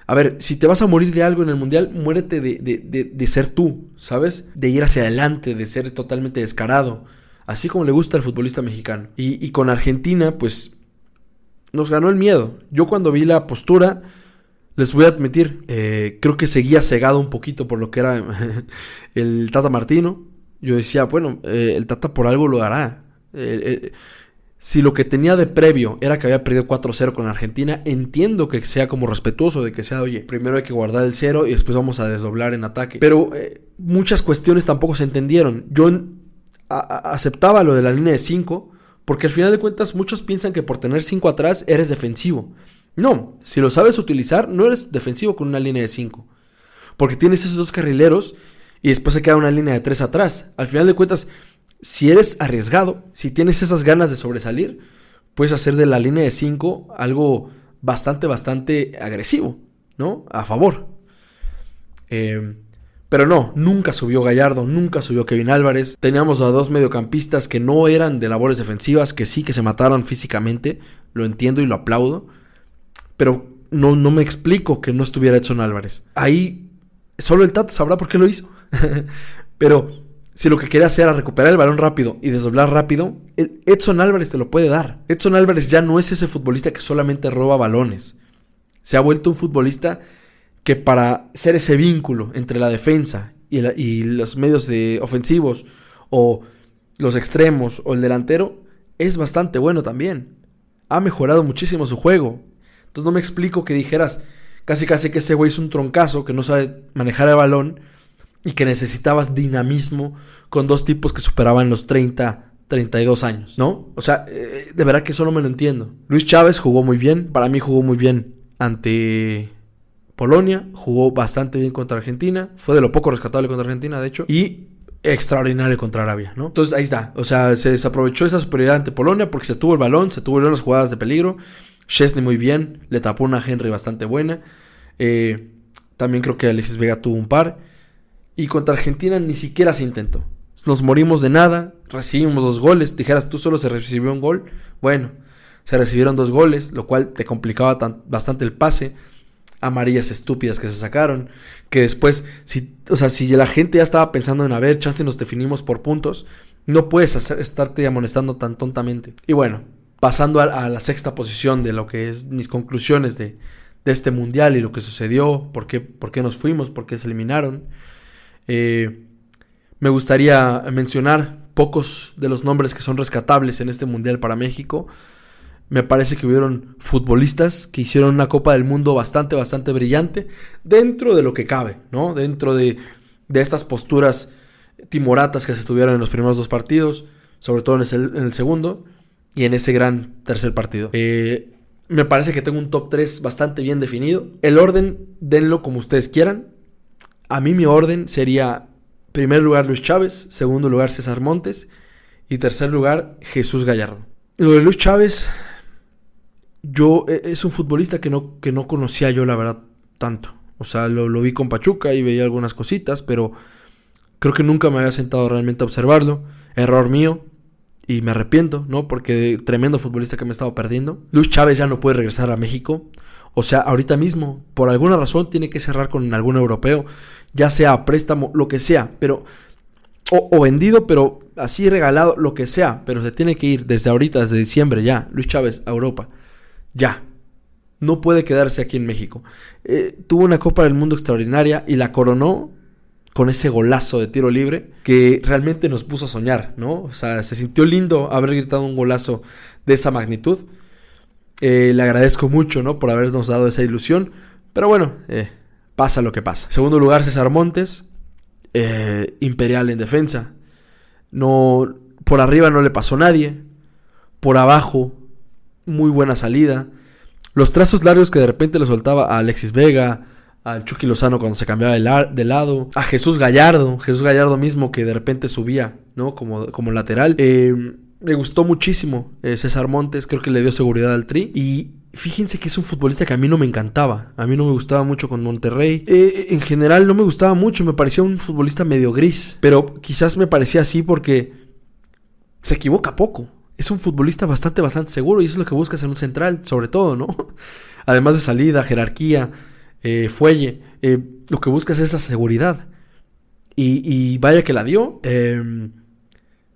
a ver, si te vas a morir de algo en el mundial, muérete de ser tú, ¿sabes? De ir hacia adelante, de ser totalmente descarado, así como le gusta al futbolista mexicano. Y con Argentina, pues, nos ganó el miedo. Yo cuando vi la postura, les voy a admitir, creo que seguía cegado un poquito por lo que era el Tata Martino. Yo decía, bueno, el Tata por algo lo hará. Si lo que tenía de previo era que había perdido 4-0 con Argentina, entiendo que sea como respetuoso de que sea, oye, primero hay que guardar el 0 y después vamos a desdoblar en ataque. Pero muchas cuestiones tampoco se entendieron. Yo aceptaba lo de la línea de 5, porque al final de cuentas muchos piensan que por tener 5 atrás eres defensivo. No, si lo sabes utilizar, no eres defensivo con una línea de 5. Porque tienes esos 2 carrileros y después se queda una línea de 3 atrás. Al final de cuentas, si eres arriesgado, si tienes esas ganas de sobresalir, puedes hacer de la línea de 5 algo bastante agresivo, ¿no? A favor. Pero no, nunca subió Gallardo, nunca subió Kevin Álvarez. Teníamos a 2 mediocampistas que no eran de labores defensivas, que sí que se mataron físicamente. Lo entiendo y lo aplaudo. Pero no me explico que no estuviera Edson Álvarez. Ahí solo el Tata sabrá por qué lo hizo. Pero si lo que quería hacer era recuperar el balón rápido y desdoblar rápido, Edson Álvarez te lo puede dar. Edson Álvarez ya no es ese futbolista que solamente roba balones. Se ha vuelto un futbolista que para ser ese vínculo entre la defensa y los medios ofensivos o los extremos o el delantero es bastante bueno también. Ha mejorado muchísimo su juego. Entonces no me explico que dijeras casi que ese güey es un troncazo, que no sabe manejar el balón y que necesitabas dinamismo con dos tipos que superaban los 32 años, ¿no? O sea, de verdad que eso no me lo entiendo. Luis Chávez jugó muy bien, para mí jugó muy bien ante Polonia, jugó bastante bien contra Argentina, fue de lo poco rescatable contra Argentina, de hecho, y extraordinario contra Arabia, ¿no? Entonces ahí está, o sea, se desaprovechó esa superioridad ante Polonia porque se tuvo el balón, se tuvieron las jugadas de peligro. Szczęsny muy bien, le tapó una Henry bastante buena. También creo que Alexis Vega tuvo un par. Y contra Argentina ni siquiera se intentó. Nos morimos de nada, recibimos 2 goles. Dijeras, tú solo se recibió un gol. Bueno, se recibieron 2 goles, lo cual te complicaba bastante el pase. Amarillas estúpidas que se sacaron. Que después, si la gente ya estaba pensando en, a ver, chance nos definimos por puntos, no puedes estarte amonestando tan tontamente. Y bueno, pasando a la sexta posición de lo que es mis conclusiones de este mundial y lo que sucedió, por qué nos fuimos, por qué se eliminaron. Me gustaría mencionar pocos de los nombres que son rescatables en este mundial para México. Me parece que hubieron futbolistas que hicieron una Copa del Mundo bastante brillante, dentro de lo que cabe, ¿no? Dentro de estas posturas timoratas que se tuvieron en los primeros 2 partidos, sobre todo en el segundo, y en ese gran tercer partido. Me parece que tengo un top 3 bastante bien definido. El orden, denlo como ustedes quieran. A mí mi orden sería: primer lugar Luis Chávez, segundo lugar César Montes y tercer lugar Jesús Gallardo. Lo de Luis Chávez, es un futbolista que no conocía yo, la verdad, tanto. O sea, lo vi con Pachuca y veía algunas cositas, pero creo que nunca me había sentado realmente a observarlo. Error mío. Y me arrepiento, ¿no? Porque tremendo futbolista que me he estado perdiendo. Luis Chávez ya no puede regresar a México. O sea, ahorita mismo, por alguna razón, tiene que cerrar con algún europeo. Ya sea a préstamo, lo que sea. Pero o vendido, pero así regalado, lo que sea. Pero se tiene que ir desde ahorita, desde diciembre ya. Luis Chávez a Europa. Ya. No puede quedarse aquí en México. Tuvo una Copa del Mundo extraordinaria y la coronó con ese golazo de tiro libre que realmente nos puso a soñar, ¿no? O sea, se sintió lindo haber gritado un golazo de esa magnitud. Le agradezco mucho, ¿no? Por habernos dado esa ilusión. Pero bueno, pasa lo que pasa. Segundo lugar, César Montes. Imperial en defensa. No, por arriba no le pasó a nadie. Por abajo, muy buena salida. Los trazos largos que de repente le soltaba a Alexis Vega, al Chucky Lozano cuando se cambiaba de lado, a Jesús Gallardo mismo que de repente subía, ¿no? Como lateral. Me gustó muchísimo César Montes, creo que le dio seguridad al Tri. Y fíjense que es un futbolista que a mí no me encantaba, a mí no me gustaba mucho con Monterrey. En general no me gustaba mucho, me parecía un futbolista medio gris, pero quizás me parecía así porque se equivoca poco. Es un futbolista bastante seguro y eso es lo que buscas en un central, sobre todo, ¿no? Además de salida, jerarquía, fuelle, lo que buscas es esa seguridad. Y vaya que la dio.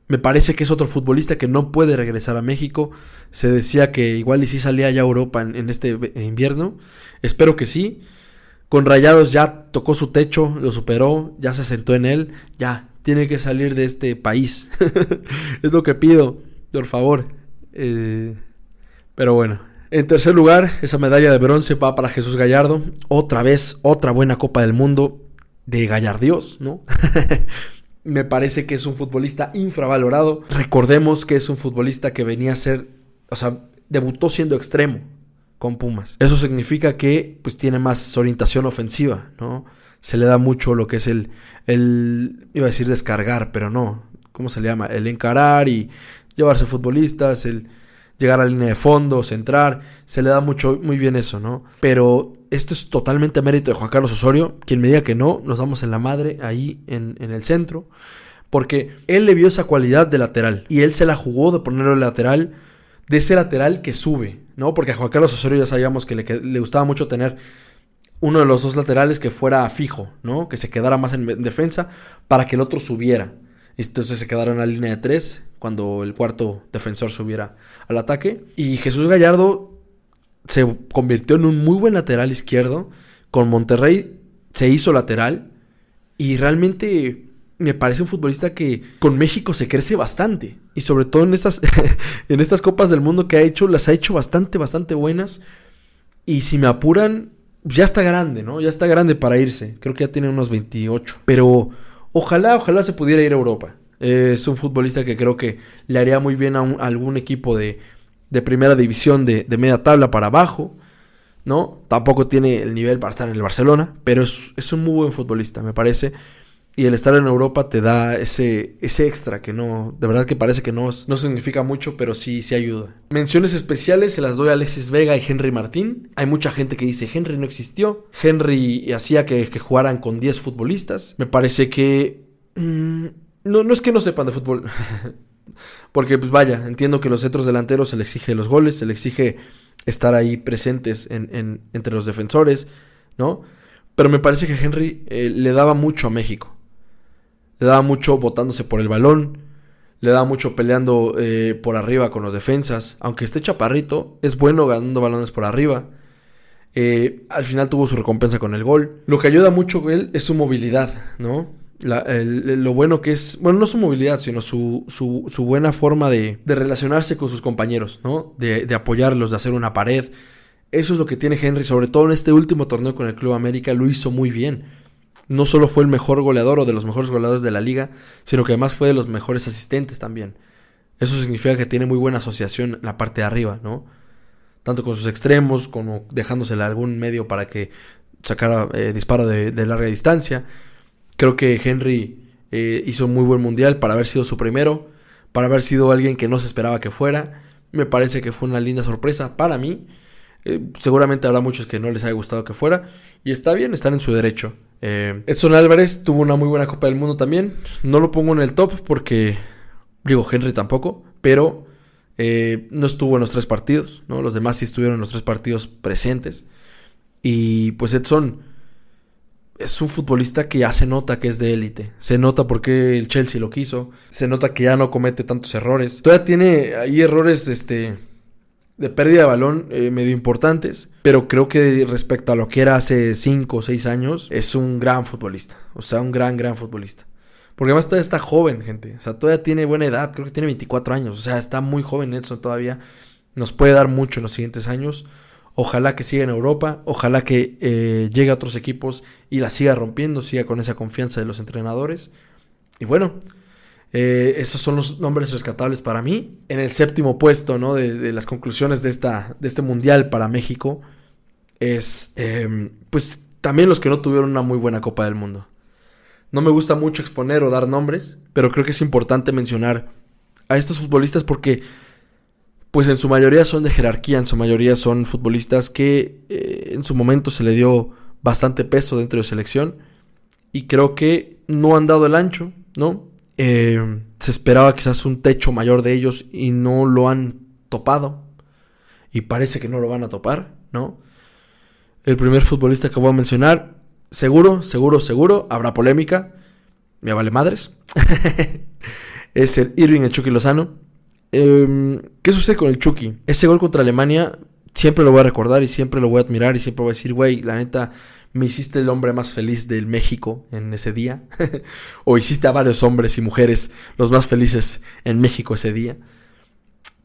Me parece que es otro futbolista que no puede regresar a México. Se decía que igual y sí salía ya a Europa en este invierno. Espero que sí. Con Rayados ya tocó su techo, lo superó, ya se sentó en él. Ya, tiene que salir de este país. Es lo que pido, por favor. Pero bueno. En tercer lugar, esa medalla de bronce va para Jesús Gallardo. Otra vez, otra buena Copa del Mundo de Gallardios, ¿no? Me parece que es un futbolista infravalorado. Recordemos que es un futbolista que venía a ser, o sea, debutó siendo extremo con Pumas. Eso significa que pues tiene más orientación ofensiva, ¿no? Se le da mucho lo que es el iba a decir descargar, pero no. ¿Cómo se le llama? El encarar y llevarse futbolistas, el llegar a la línea de fondo, centrar. Se le da muy bien eso, ¿no? Pero esto es totalmente mérito de Juan Carlos Osorio. Quien me diga que no, nos damos en la madre ahí en el centro. Porque él le vio esa cualidad de lateral. Y él se la jugó de ponerlo lateral, de ese lateral que sube, ¿no? Porque a Juan Carlos Osorio ya sabíamos que le gustaba mucho tener uno de los dos laterales que fuera fijo, ¿no? Que se quedara más en defensa para que el otro subiera. Entonces se quedara en la línea de 3 cuando el cuarto defensor subiera al ataque. Y Jesús Gallardo se convirtió en un muy buen lateral izquierdo. Con Monterrey se hizo lateral. Y realmente me parece un futbolista que con México se crece bastante. Y sobre todo en estas, en estas Copas del Mundo que ha hecho, las ha hecho bastante buenas. Y si me apuran, ya está grande, ¿no? Ya está grande para irse. Creo que ya tiene unos 28. Pero ojalá se pudiera ir a Europa. Es un futbolista que creo que le haría muy bien a algún equipo de primera división de media tabla para abajo, ¿no? Tampoco tiene el nivel para estar en el Barcelona, pero es un muy buen futbolista, me parece. Y el estar en Europa te da ese extra que no, de verdad que parece que no significa mucho, pero sí ayuda. Menciones especiales se las doy a Alexis Vega y Henry Martín. Hay mucha gente que dice Henry no existió. Henry hacía que jugaran con 10 futbolistas. Me parece que no es que no sepan de fútbol. Porque pues vaya, entiendo que los centros delanteros se les exige los goles, se les exige estar ahí presentes entre los defensores, ¿no? Pero me parece que Henry le daba mucho a México. Le daba mucho botándose por el balón, le daba mucho peleando por arriba con los defensas. Aunque esté chaparrito, es bueno ganando balones por arriba. Al final tuvo su recompensa con el gol. Lo que ayuda mucho a él es su movilidad, ¿no? Lo bueno que es, bueno, no su movilidad, sino su buena forma de relacionarse con sus compañeros, ¿no? De apoyarlos, de hacer una pared. Eso es lo que tiene Henry, sobre todo en este último torneo con el Club América, lo hizo muy bien. No solo fue el mejor goleador o de los mejores goleadores de la liga, sino que además fue de los mejores asistentes también. Eso significa que tiene muy buena asociación en la parte de arriba, ¿no? Tanto con sus extremos, como dejándosele algún medio para que sacara disparo de larga distancia. Creo que Henry hizo un muy buen mundial para haber sido su primero, para haber sido alguien que no se esperaba que fuera. Me parece que fue una linda sorpresa para mí. Seguramente habrá muchos que no les haya gustado que fuera, y está bien, están en su derecho. Edson Álvarez tuvo una muy buena Copa del Mundo también. No lo pongo en el top porque, digo, Henry tampoco, pero no estuvo en los 3 partidos, ¿no? Los demás sí estuvieron en los 3 partidos presentes. Y pues Edson es un futbolista que ya se nota que es de élite. Se nota porque el Chelsea lo quiso. Se nota que ya no comete tantos errores. Todavía tiene ahí errores de pérdida de balón medio importantes, pero creo que respecto a lo que era hace 5 o 6 años, es un gran futbolista. O sea, un gran futbolista. Porque además todavía está joven, gente. O sea, todavía tiene buena edad. Creo que tiene 24 años. O sea, está muy joven Edson todavía. Nos puede dar mucho en los siguientes años. Ojalá que siga en Europa. Ojalá que llegue a otros equipos y la siga rompiendo. Siga con esa confianza de los entrenadores. Y bueno, esos son los nombres rescatables para mí. En el 7º puesto, ¿no? de las conclusiones de este mundial para México es pues también los que no tuvieron una muy buena Copa del Mundo. No me gusta mucho exponer o dar nombres, pero creo que es importante mencionar a estos futbolistas porque pues en su mayoría son de jerarquía, en su mayoría son futbolistas que en su momento se le dio bastante peso dentro de selección y creo que no han dado el ancho, ¿no? Se esperaba quizás un techo mayor de ellos y no lo han topado. Y parece que no lo van a topar, ¿no? El primer futbolista que voy a mencionar, seguro, habrá polémica. Me vale madres. Es el Irving el Chucky Lozano. ¿Qué sucede con el Chucky? Ese gol contra Alemania siempre lo voy a recordar y siempre lo voy a admirar y siempre voy a decir, güey, la neta, me hiciste el hombre más feliz del México en ese día. O hiciste a varios hombres y mujeres los más felices en México ese día.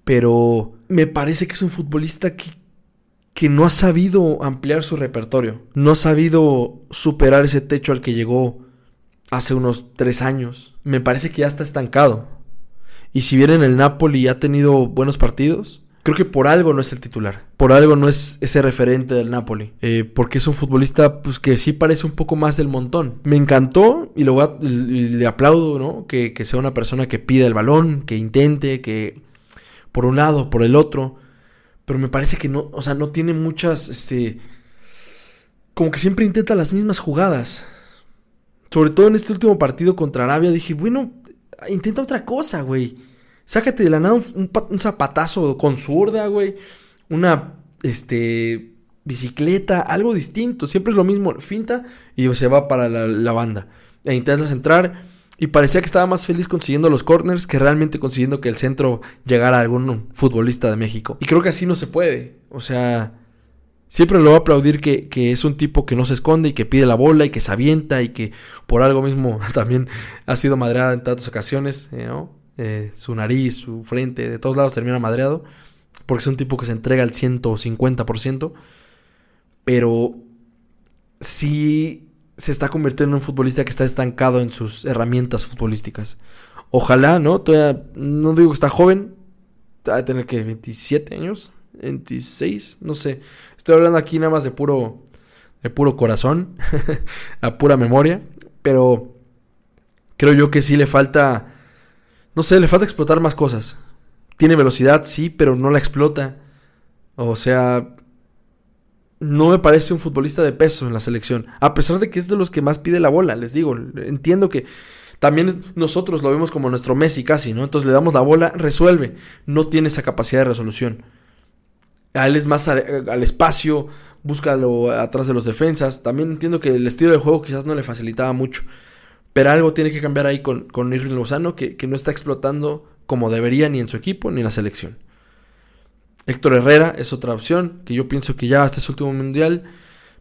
Pero me parece que es un futbolista que no ha sabido ampliar su repertorio. No ha sabido superar ese techo al que llegó hace unos 3 años. Me parece que ya está estancado. Y si bien en el Napoli ha tenido buenos partidos, creo que por algo no es el titular. Por algo no es ese referente del Napoli. Porque es un futbolista pues, que sí parece un poco más del montón. Me encantó y le aplaudo, ¿no? Que sea una persona que pida el balón, que intente, que por un lado, por el otro. Pero me parece que no, o sea, no tiene muchas, como que siempre intenta las mismas jugadas. Sobre todo en este último partido contra Arabia dije, bueno, intenta otra cosa, güey. Sácate de la nada un zapatazo con zurda, güey. Una, bicicleta, algo distinto. Siempre es lo mismo, finta y se va para la banda. E intentas entrar y parecía que estaba más feliz consiguiendo los corners que realmente consiguiendo que el centro llegara a algún futbolista de México. Y creo que así no se puede. O sea, siempre lo voy a aplaudir que es un tipo que no se esconde y que pide la bola y que se avienta y que por algo mismo también ha sido madreada en tantas ocasiones, ¿no? Su nariz, su frente, de todos lados termina madreado porque es un tipo que se entrega al 150%. pero sí se está convirtiendo en un futbolista que está estancado en sus herramientas futbolísticas. Ojalá, ¿no? Todavía no digo que está joven, va a tener que 27 años, 26, no sé. Estoy hablando aquí nada más de puro corazón, a pura memoria, pero creo yo que sí le falta, no sé, le falta explotar más cosas. Tiene velocidad, sí, pero no la explota. O sea, no me parece un futbolista de peso en la selección, a pesar de que es de los que más pide la bola, les digo. Entiendo que también nosotros lo vemos como nuestro Messi casi, ¿no? Entonces le damos la bola, resuelve. No tiene esa capacidad de resolución. A él es más al espacio, búscalo atrás de los defensas. También entiendo que el estilo de juego quizás no le facilitaba mucho, pero algo tiene que cambiar ahí con Irving Lozano, que no está explotando como debería ni en su equipo ni en la selección. Héctor Herrera es otra opción, que yo pienso que ya hasta su último mundial,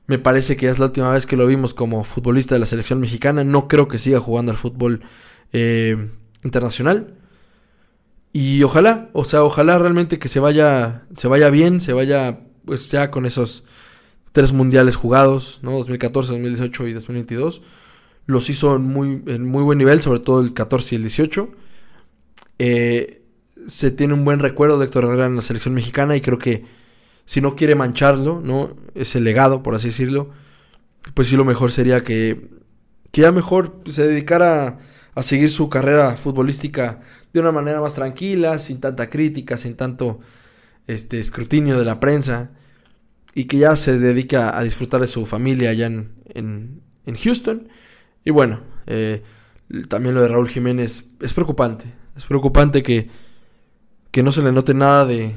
me parece que es la última vez que lo vimos como futbolista de la selección mexicana. No creo que siga jugando al fútbol internacional. Y ojalá realmente que se vaya bien, se vaya pues ya con esos 3 mundiales jugados, ¿no? 2014, 2018 y 2022. Los hizo en muy buen nivel, sobre todo el 14 y el 18. Se tiene un buen recuerdo de Héctor Herrera en la selección mexicana y creo que si no quiere mancharlo, ¿no? Ese legado, por así decirlo, pues sí, lo mejor sería que ya mejor se dedicara a seguir su carrera futbolística de una manera más tranquila, sin tanta crítica, sin tanto escrutinio de la prensa, y que ya se dedica a disfrutar de su familia allá en Houston. Y bueno, también lo de Raúl Jiménez es preocupante. Es preocupante que no se le note nada de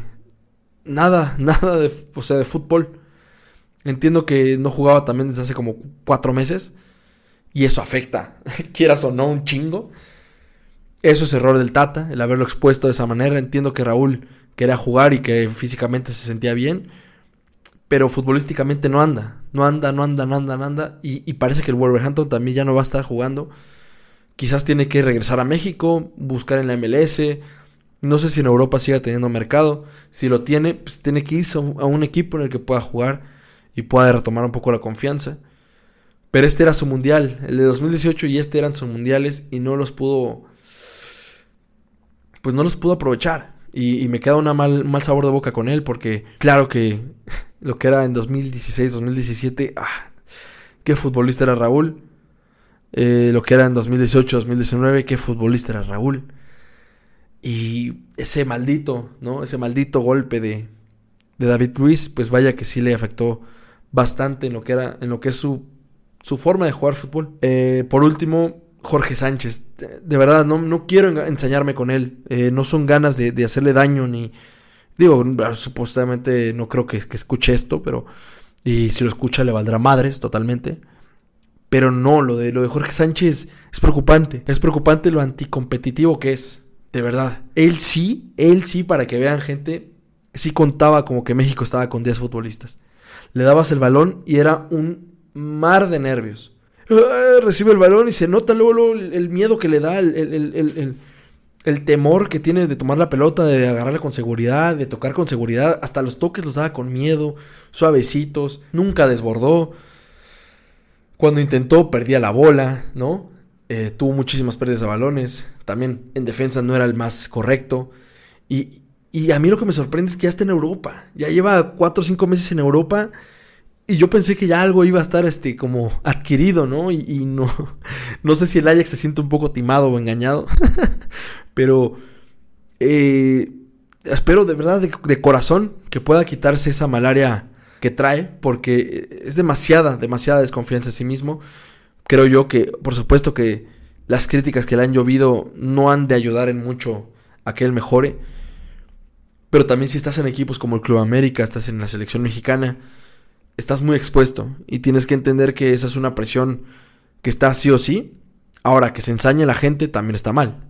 fútbol. Entiendo que no jugaba también desde hace como 4 meses. Y eso afecta, quieras o no, un chingo. Eso es error del Tata, el haberlo expuesto de esa manera. Entiendo que Raúl quería jugar y que físicamente se sentía bien, pero futbolísticamente no anda. Y parece que el Wolverhampton también ya no va a estar jugando. Quizás tiene que regresar a México, buscar en la MLS. No sé si en Europa siga teniendo mercado. Si lo tiene, pues tiene que irse a un equipo en el que pueda jugar y pueda retomar un poco la confianza. Pero este era su mundial, el de 2018 y eran sus mundiales, y no los pudo aprovechar. Y me queda un mal sabor de boca con él, porque claro que lo que era en 2016, 2017, qué futbolista era Raúl. Lo que era en 2018, 2019, qué futbolista era Raúl. Y ese maldito golpe de David Luiz, pues vaya que sí le afectó bastante en lo que es su forma de jugar fútbol. Por último, Jorge Sánchez. De verdad, no quiero ensañarme con él. No son ganas de hacerle daño, ni... Digo, supuestamente no creo que escuche esto, pero... Y si lo escucha le valdrá madres totalmente. Pero no, lo de Jorge Sánchez es preocupante. Es preocupante lo anticompetitivo que es. De verdad. Él sí, para que vean, gente, sí contaba como que México estaba con 10 futbolistas. Le dabas el balón y era un mar de nervios. Recibe el balón y se nota luego el miedo que le da, el temor que tiene de tomar la pelota, de agarrarla con seguridad, de tocar con seguridad. Hasta los toques los daba con miedo, suavecitos, nunca desbordó. Cuando intentó, perdía la bola, ¿no? Tuvo muchísimas pérdidas de balones. También en defensa no era el más correcto. Y a mí lo que me sorprende es que ya está en Europa. Ya lleva 4 o 5 meses en Europa. Y yo pensé que ya algo iba a estar como adquirido, ¿no? Y no sé si el Ajax se siente un poco timado o engañado. Pero espero de verdad, de corazón, que pueda quitarse esa malaria que trae, porque es demasiada desconfianza en sí mismo. Creo yo que, por supuesto, que las críticas que le han llovido no han de ayudar en mucho a que él mejore. Pero también si estás en equipos como el Club América, estás en la selección mexicana, estás muy expuesto y tienes que entender que esa es una presión que está sí o sí. Ahora, que se ensañe la gente también está mal,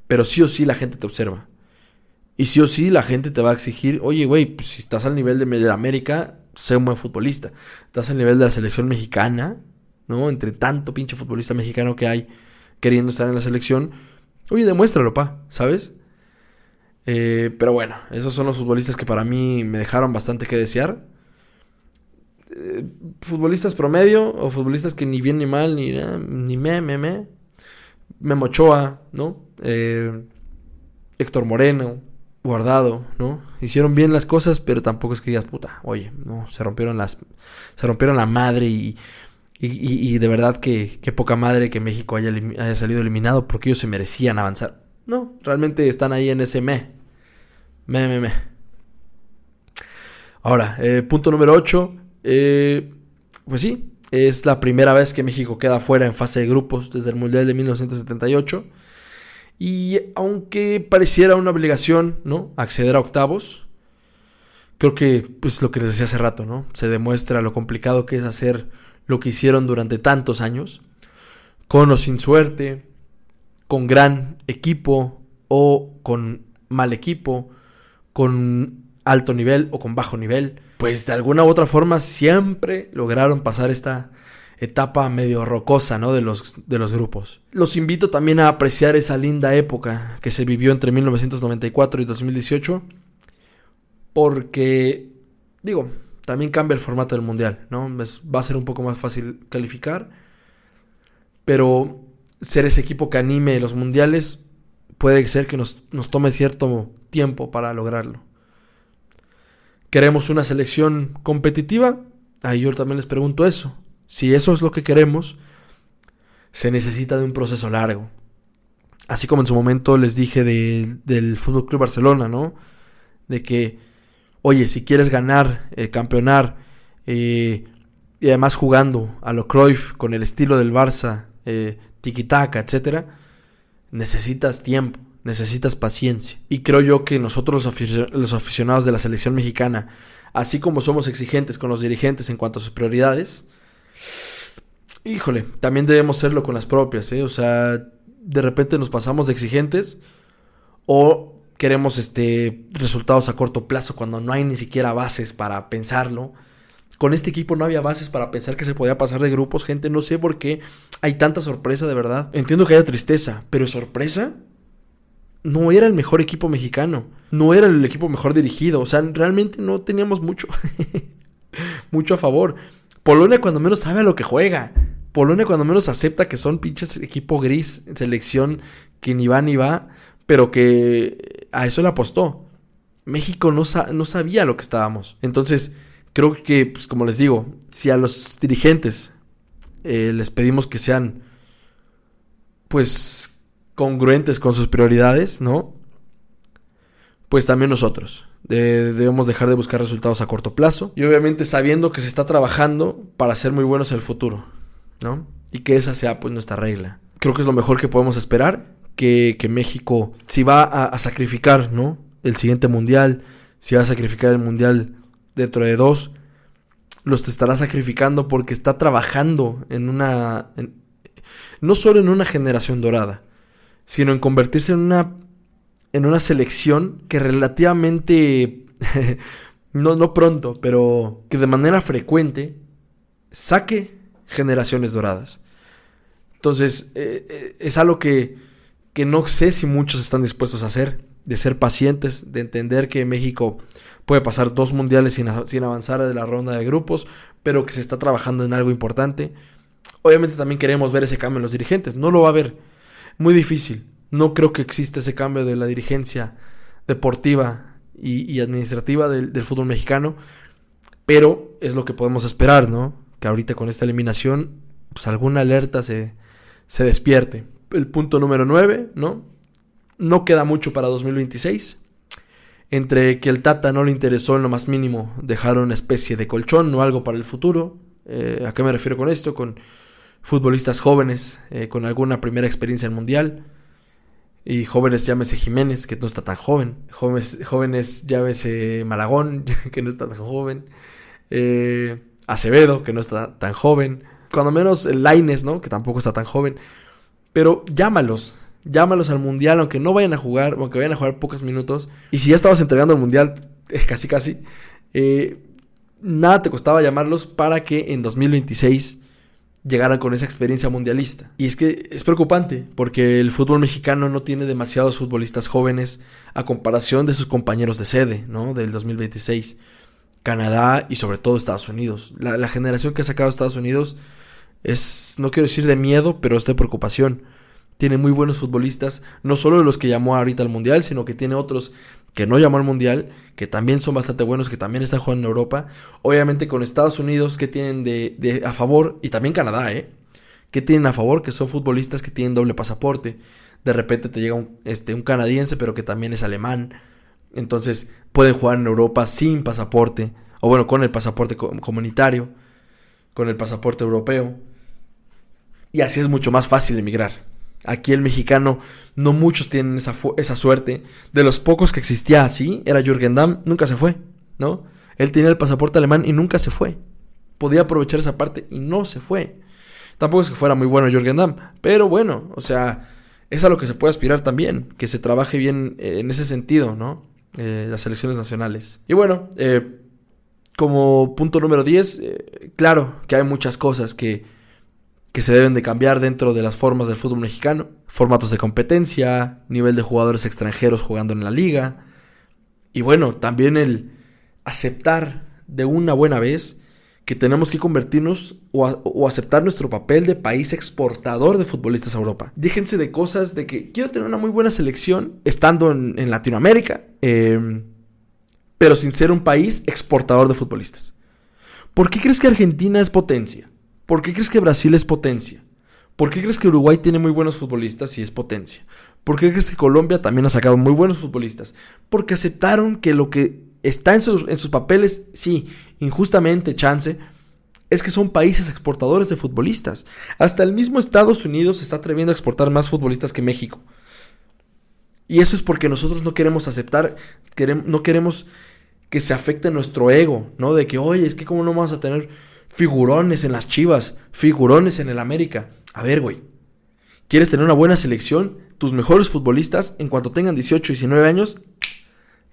pero sí o sí la gente te observa. Y sí o sí la gente te va a exigir, oye, güey, pues si estás al nivel de América, sé un buen futbolista. Estás al nivel de la selección mexicana, ¿no? Entre tanto pinche futbolista mexicano que hay queriendo estar en la selección, oye, demuéstralo, ¿sabes? Pero bueno, esos son los futbolistas que para mí me dejaron bastante que desear. futbolistas promedio o futbolistas que ni bien ni mal, ni Memo Ochoa, ¿no? Héctor Moreno, Guardado, ¿no? Hicieron bien las cosas, pero tampoco es que digas, puta, oye, no, se rompieron la madre y de verdad que poca madre que México haya salido eliminado porque ellos se merecían avanzar. No, realmente están ahí en ese Ahora, punto número 8, pues sí, es la primera vez que México queda fuera en fase de grupos desde el Mundial de 1978. Y aunque pareciera una obligación, ¿no?, acceder a octavos, creo que, pues lo que les decía hace rato, ¿no?, se demuestra lo complicado que es hacer lo que hicieron durante tantos años, con o sin suerte, con gran equipo o con mal equipo, con alto nivel o con bajo nivel. Pues de alguna u otra forma siempre lograron pasar esta etapa medio rocosa, ¿no?, de los grupos. Los invito también a apreciar esa linda época que se vivió entre 1994 y 2018, porque, digo, también cambia el formato del mundial, ¿no? Va a ser un poco más fácil calificar, pero ser ese equipo que anime los mundiales puede ser que nos tome cierto tiempo para lograrlo. ¿Queremos una selección competitiva? Ahí yo también les pregunto eso. Si eso es lo que queremos, se necesita de un proceso largo. Así como en su momento les dije del FC Barcelona, ¿no? De que, oye, si quieres ganar, campeonar, y además jugando a lo Cruyff, con el estilo del Barça, tiki-taka, etc., necesitas tiempo, necesitas paciencia. Y creo yo que nosotros los aficionados de la selección mexicana, así como somos exigentes con los dirigentes en cuanto a sus prioridades, híjole, también debemos serlo con las propias, ¿eh? O sea, de repente nos pasamos de exigentes o queremos resultados a corto plazo cuando no hay ni siquiera bases para pensarlo. Con este equipo no había bases para pensar que se podía pasar de grupos, gente. No sé por qué hay tanta sorpresa, de verdad. Entiendo que haya tristeza, pero sorpresa. No era el mejor equipo mexicano, no era el equipo mejor dirigido. O sea, realmente no teníamos mucho a favor. Polonia cuando menos sabe a lo que juega. Polonia cuando menos acepta que son pinches equipo gris, selección que ni va ni va, pero que a eso le apostó. México no sabía lo que estábamos. Entonces, creo que, pues como les digo, si a los dirigentes les pedimos que sean, pues, congruentes con sus prioridades, ¿no? Pues también nosotros debemos dejar de buscar resultados a corto plazo y obviamente sabiendo que se está trabajando para ser muy buenos en el futuro, ¿no? Y que esa sea pues nuestra regla. Creo que es lo mejor que podemos esperar, que México, si va a sacrificar, ¿no?, el siguiente mundial, si va a sacrificar el mundial dentro de 2, los estará sacrificando porque está trabajando no solo en una generación dorada, sino en convertirse en una selección que relativamente, no pronto, pero que de manera frecuente saque generaciones doradas. Entonces, es algo que no sé si muchos están dispuestos a hacer, de ser pacientes, de entender que México puede pasar 2 mundiales sin avanzar de la ronda de grupos, pero que se está trabajando en algo importante. Obviamente también queremos ver ese cambio en los dirigentes, no lo va a haber, muy difícil. No creo que exista ese cambio de la dirigencia deportiva y administrativa del fútbol mexicano, pero es lo que podemos esperar, ¿no? Que ahorita con esta eliminación, pues alguna alerta se despierte. El punto número 9, ¿no? No queda mucho para 2026. Entre que el Tata no le interesó en lo más mínimo dejar una especie de colchón o algo para el futuro. ¿A qué me refiero con esto? Con futbolistas jóvenes, con alguna primera experiencia en mundial. Y jóvenes, llámese Jiménez, que no está tan joven. Jóvenes, llámese Malagón, que no está tan joven. Acevedo, que no está tan joven. Cuando menos Lainez, ¿no?, que tampoco está tan joven. Pero llámalos al mundial, aunque no vayan a jugar, aunque vayan a jugar pocos minutos. Y si ya estabas entregando el mundial, casi, nada te costaba llamarlos para que en 2026 llegaran con esa experiencia mundialista. Y es que es preocupante, porque el fútbol mexicano no tiene demasiados futbolistas jóvenes a comparación de sus compañeros de sede, ¿no?, del 2026. Canadá y sobre todo Estados Unidos. La generación que ha sacado Estados Unidos es, no quiero decir de miedo, pero es de preocupación. Tiene muy buenos futbolistas, no solo los que llamó ahorita al Mundial, sino que tiene otros que no llamó al Mundial, que también son bastante buenos, que también están jugando en Europa. Obviamente con Estados Unidos, que tienen de a favor, y también Canadá, que tienen a favor, que son futbolistas que tienen doble pasaporte. De repente te llega un canadiense, pero que también es alemán. Entonces pueden jugar en Europa sin pasaporte, o bueno, con el pasaporte comunitario, con el pasaporte europeo. Y así es mucho más fácil emigrar. Aquí el mexicano, no muchos tienen esa suerte. De los pocos que existía así, era Jürgen Damm, nunca se fue, ¿no? Él tenía el pasaporte alemán y nunca se fue. Podía aprovechar esa parte y no se fue. Tampoco es que fuera muy bueno Jürgen Damm, pero bueno, o sea, es a lo que se puede aspirar también, que se trabaje bien en ese sentido, ¿no? Las selecciones nacionales. Y bueno, como punto número 10, claro que hay muchas cosas que se deben de cambiar dentro de las formas del fútbol mexicano. Formatos de competencia, nivel de jugadores extranjeros jugando en la liga. Y bueno, también el aceptar de una buena vez que tenemos que convertirnos o aceptar nuestro papel de país exportador de futbolistas a Europa. Déjense de cosas de que quiero tener una muy buena selección estando en Latinoamérica, pero sin ser un país exportador de futbolistas. ¿Por qué crees que Argentina es potencia? ¿Por qué crees que Brasil es potencia? ¿Por qué crees que Uruguay tiene muy buenos futbolistas y es potencia? ¿Por qué crees que Colombia también ha sacado muy buenos futbolistas? Porque aceptaron que lo que está en sus papeles, sí, injustamente, chance, es que son países exportadores de futbolistas. Hasta el mismo Estados Unidos se está atreviendo a exportar más futbolistas que México. Y eso es porque nosotros no queremos aceptar, no queremos que se afecte nuestro ego, ¿no? De que, oye, es que cómo no vamos a tener figurones en las Chivas, figurones en el América. A ver, güey, ¿quieres tener una buena selección? Tus mejores futbolistas, en cuanto tengan 18, 19 años,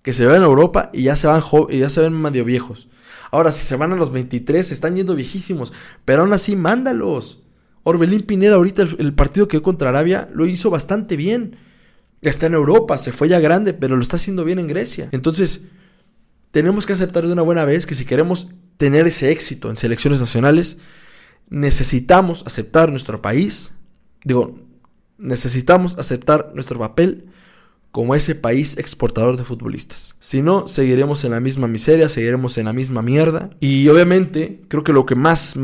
que se vayan a Europa y ya se ven medio viejos. Ahora, si se van a los 23, se están yendo viejísimos, pero aún así, mándalos. Orbelín Pineda, ahorita el partido que dio contra Arabia, lo hizo bastante bien. Está en Europa, se fue ya grande, pero lo está haciendo bien en Grecia. Entonces, tenemos que aceptar de una buena vez que si queremos tener ese éxito en selecciones nacionales, necesitamos aceptar nuestro país, necesitamos aceptar nuestro papel como ese país exportador de futbolistas. Si no, seguiremos en la misma miseria, seguiremos en la misma mierda. Y obviamente, creo que lo que más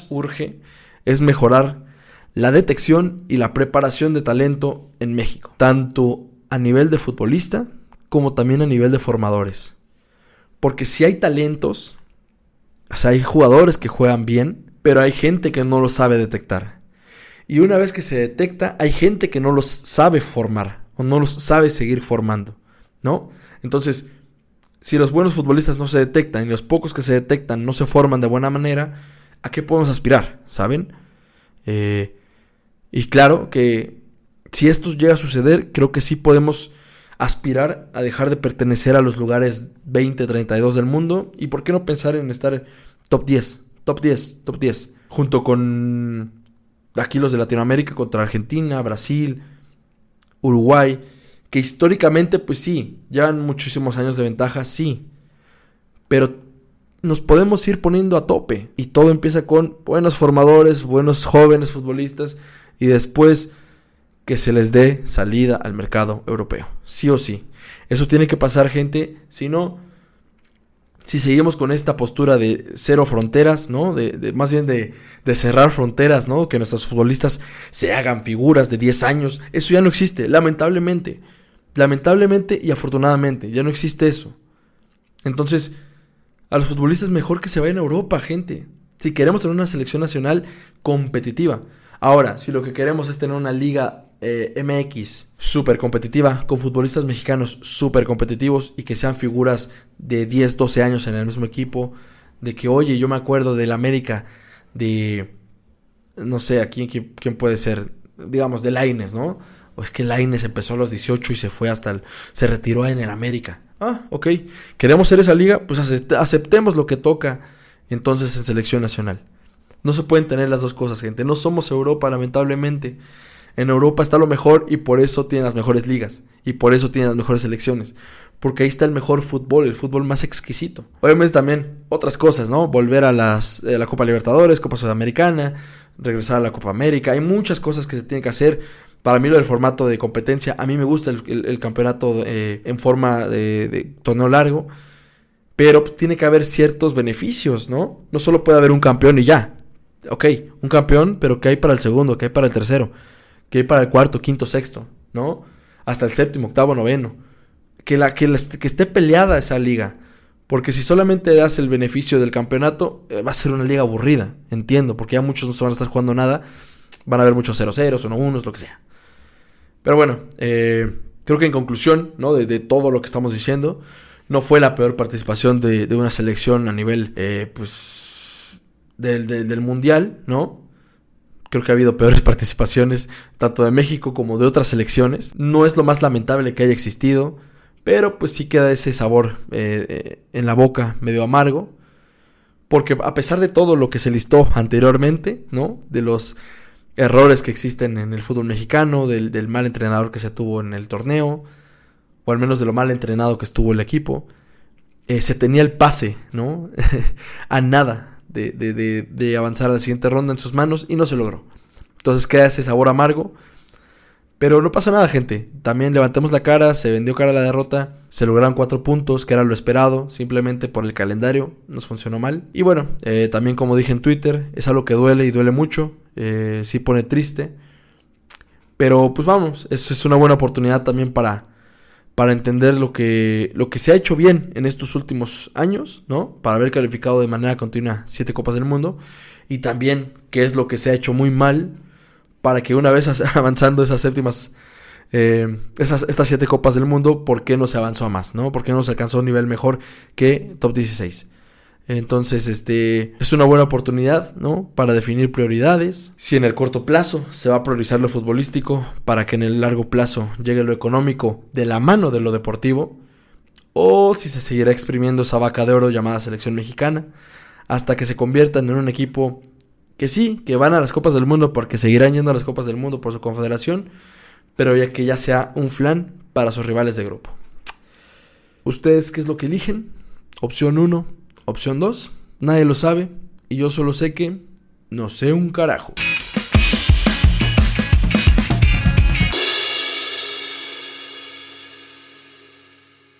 urge es mejorar la detección y la preparación de talento en México, tanto a nivel de futbolista como también a nivel de formadores. Porque si hay talentos, o sea, hay jugadores que juegan bien, pero hay gente que no los sabe detectar. Y una vez que se detecta, hay gente que no los sabe formar o no los sabe seguir formando, ¿no? Entonces, si los buenos futbolistas no se detectan y los pocos que se detectan no se forman de buena manera, ¿a qué podemos aspirar? ¿Saben? Y claro que si esto llega a suceder, creo que sí podemos aspirar a dejar de pertenecer a los lugares 20, 32 del mundo. Y por qué no pensar en estar top 10, junto con aquí los de Latinoamérica contra Argentina, Brasil, Uruguay, que históricamente pues sí, llevan muchísimos años de ventaja, sí, pero nos podemos ir poniendo a tope y todo empieza con buenos formadores, buenos jóvenes futbolistas y después que se les dé salida al mercado europeo, sí o sí. Eso tiene que pasar, gente, si no, si seguimos con esta postura de cero fronteras, ¿no? Más bien de cerrar fronteras, ¿no? Que nuestros futbolistas se hagan figuras de 10 años, eso ya no existe, lamentablemente y afortunadamente, ya no existe eso. Entonces, a los futbolistas mejor que se vayan a Europa, gente, si queremos tener una selección nacional competitiva. Ahora, si lo que queremos es tener una liga MX súper competitiva, con futbolistas mexicanos súper competitivos y que sean figuras de 10, 12 años en el mismo equipo, de que, oye, yo me acuerdo del América, de, no sé, aquí quién puede ser, digamos, de Lainez, ¿no? O es que Lainez empezó a los 18 y se fue se retiró en el América. Ah, ok, queremos ser esa liga, pues aceptemos lo que toca entonces en selección nacional. No se pueden tener las dos cosas, gente. No somos Europa, lamentablemente. En Europa está lo mejor y por eso tienen las mejores ligas. Y por eso tienen las mejores selecciones. porque ahí está el mejor fútbol, el fútbol más exquisito. Obviamente también otras cosas, ¿no? Volver a la Copa Libertadores, Copa Sudamericana, regresar a la Copa América. Hay muchas cosas que se tienen que hacer. Para mí lo del formato de competencia, a mí me gusta el campeonato en forma de torneo largo, pero tiene que haber ciertos beneficios, ¿no? No solo puede haber un campeón y ya. Ok, un campeón, pero ¿qué hay para el segundo? ¿Qué hay para el tercero? ¿Qué hay para el cuarto, quinto, sexto? ¿No? Hasta el séptimo, octavo, noveno. Que esté peleada esa liga. Porque si solamente das el beneficio del campeonato, va a ser una liga aburrida. Entiendo, porque ya muchos no se van a estar jugando nada. Van a haber muchos 0-0, 1-1, lo que sea. Pero bueno, creo que en conclusión, ¿no? de todo lo que estamos diciendo, no fue la peor participación de una selección a nivel, del mundial, ¿no? Creo que ha habido peores participaciones, tanto de México como de otras selecciones. No es lo más lamentable que haya existido, pero pues sí queda ese sabor en la boca medio amargo. Porque a pesar de todo lo que se listó anteriormente, ¿no? De los errores que existen en el fútbol mexicano, del mal entrenador que se tuvo en el torneo, o al menos de lo mal entrenado que estuvo el equipo, se tenía el pase, ¿no? a nada de avanzar a la siguiente ronda en sus manos y no se logró. Entonces queda ese sabor amargo. Pero no pasa nada, gente. También levantamos la cara, se vendió cara a la derrota, se lograron 4 puntos, que era lo esperado, simplemente por el calendario, nos funcionó mal. Y bueno, también como dije en Twitter, es algo que duele y duele mucho, sí pone triste. Pero pues vamos, es una buena oportunidad también para entender lo que se ha hecho bien en estos últimos años, ¿no? Para haber calificado de manera continua 7 Copas del Mundo. Y también qué es lo que se ha hecho muy mal, para que una vez avanzando esas séptimas, estas 7 Copas del Mundo, ¿por qué no se avanzó a más, no? ¿Por qué no se alcanzó un nivel mejor que Top 16? Entonces, es una buena oportunidad, ¿no? Para definir prioridades. Si en el corto plazo se va a priorizar lo futbolístico, para que en el largo plazo llegue lo económico de la mano de lo deportivo, o si se seguirá exprimiendo esa vaca de oro llamada selección mexicana, hasta que se conviertan en un equipo que sí, que van a las Copas del Mundo porque seguirán yendo a las Copas del Mundo por su confederación, pero ya que ya sea un flan para sus rivales de grupo. ¿Ustedes qué es lo que eligen? Opción 1, opción 2. Nadie lo sabe y yo solo sé que no sé un carajo.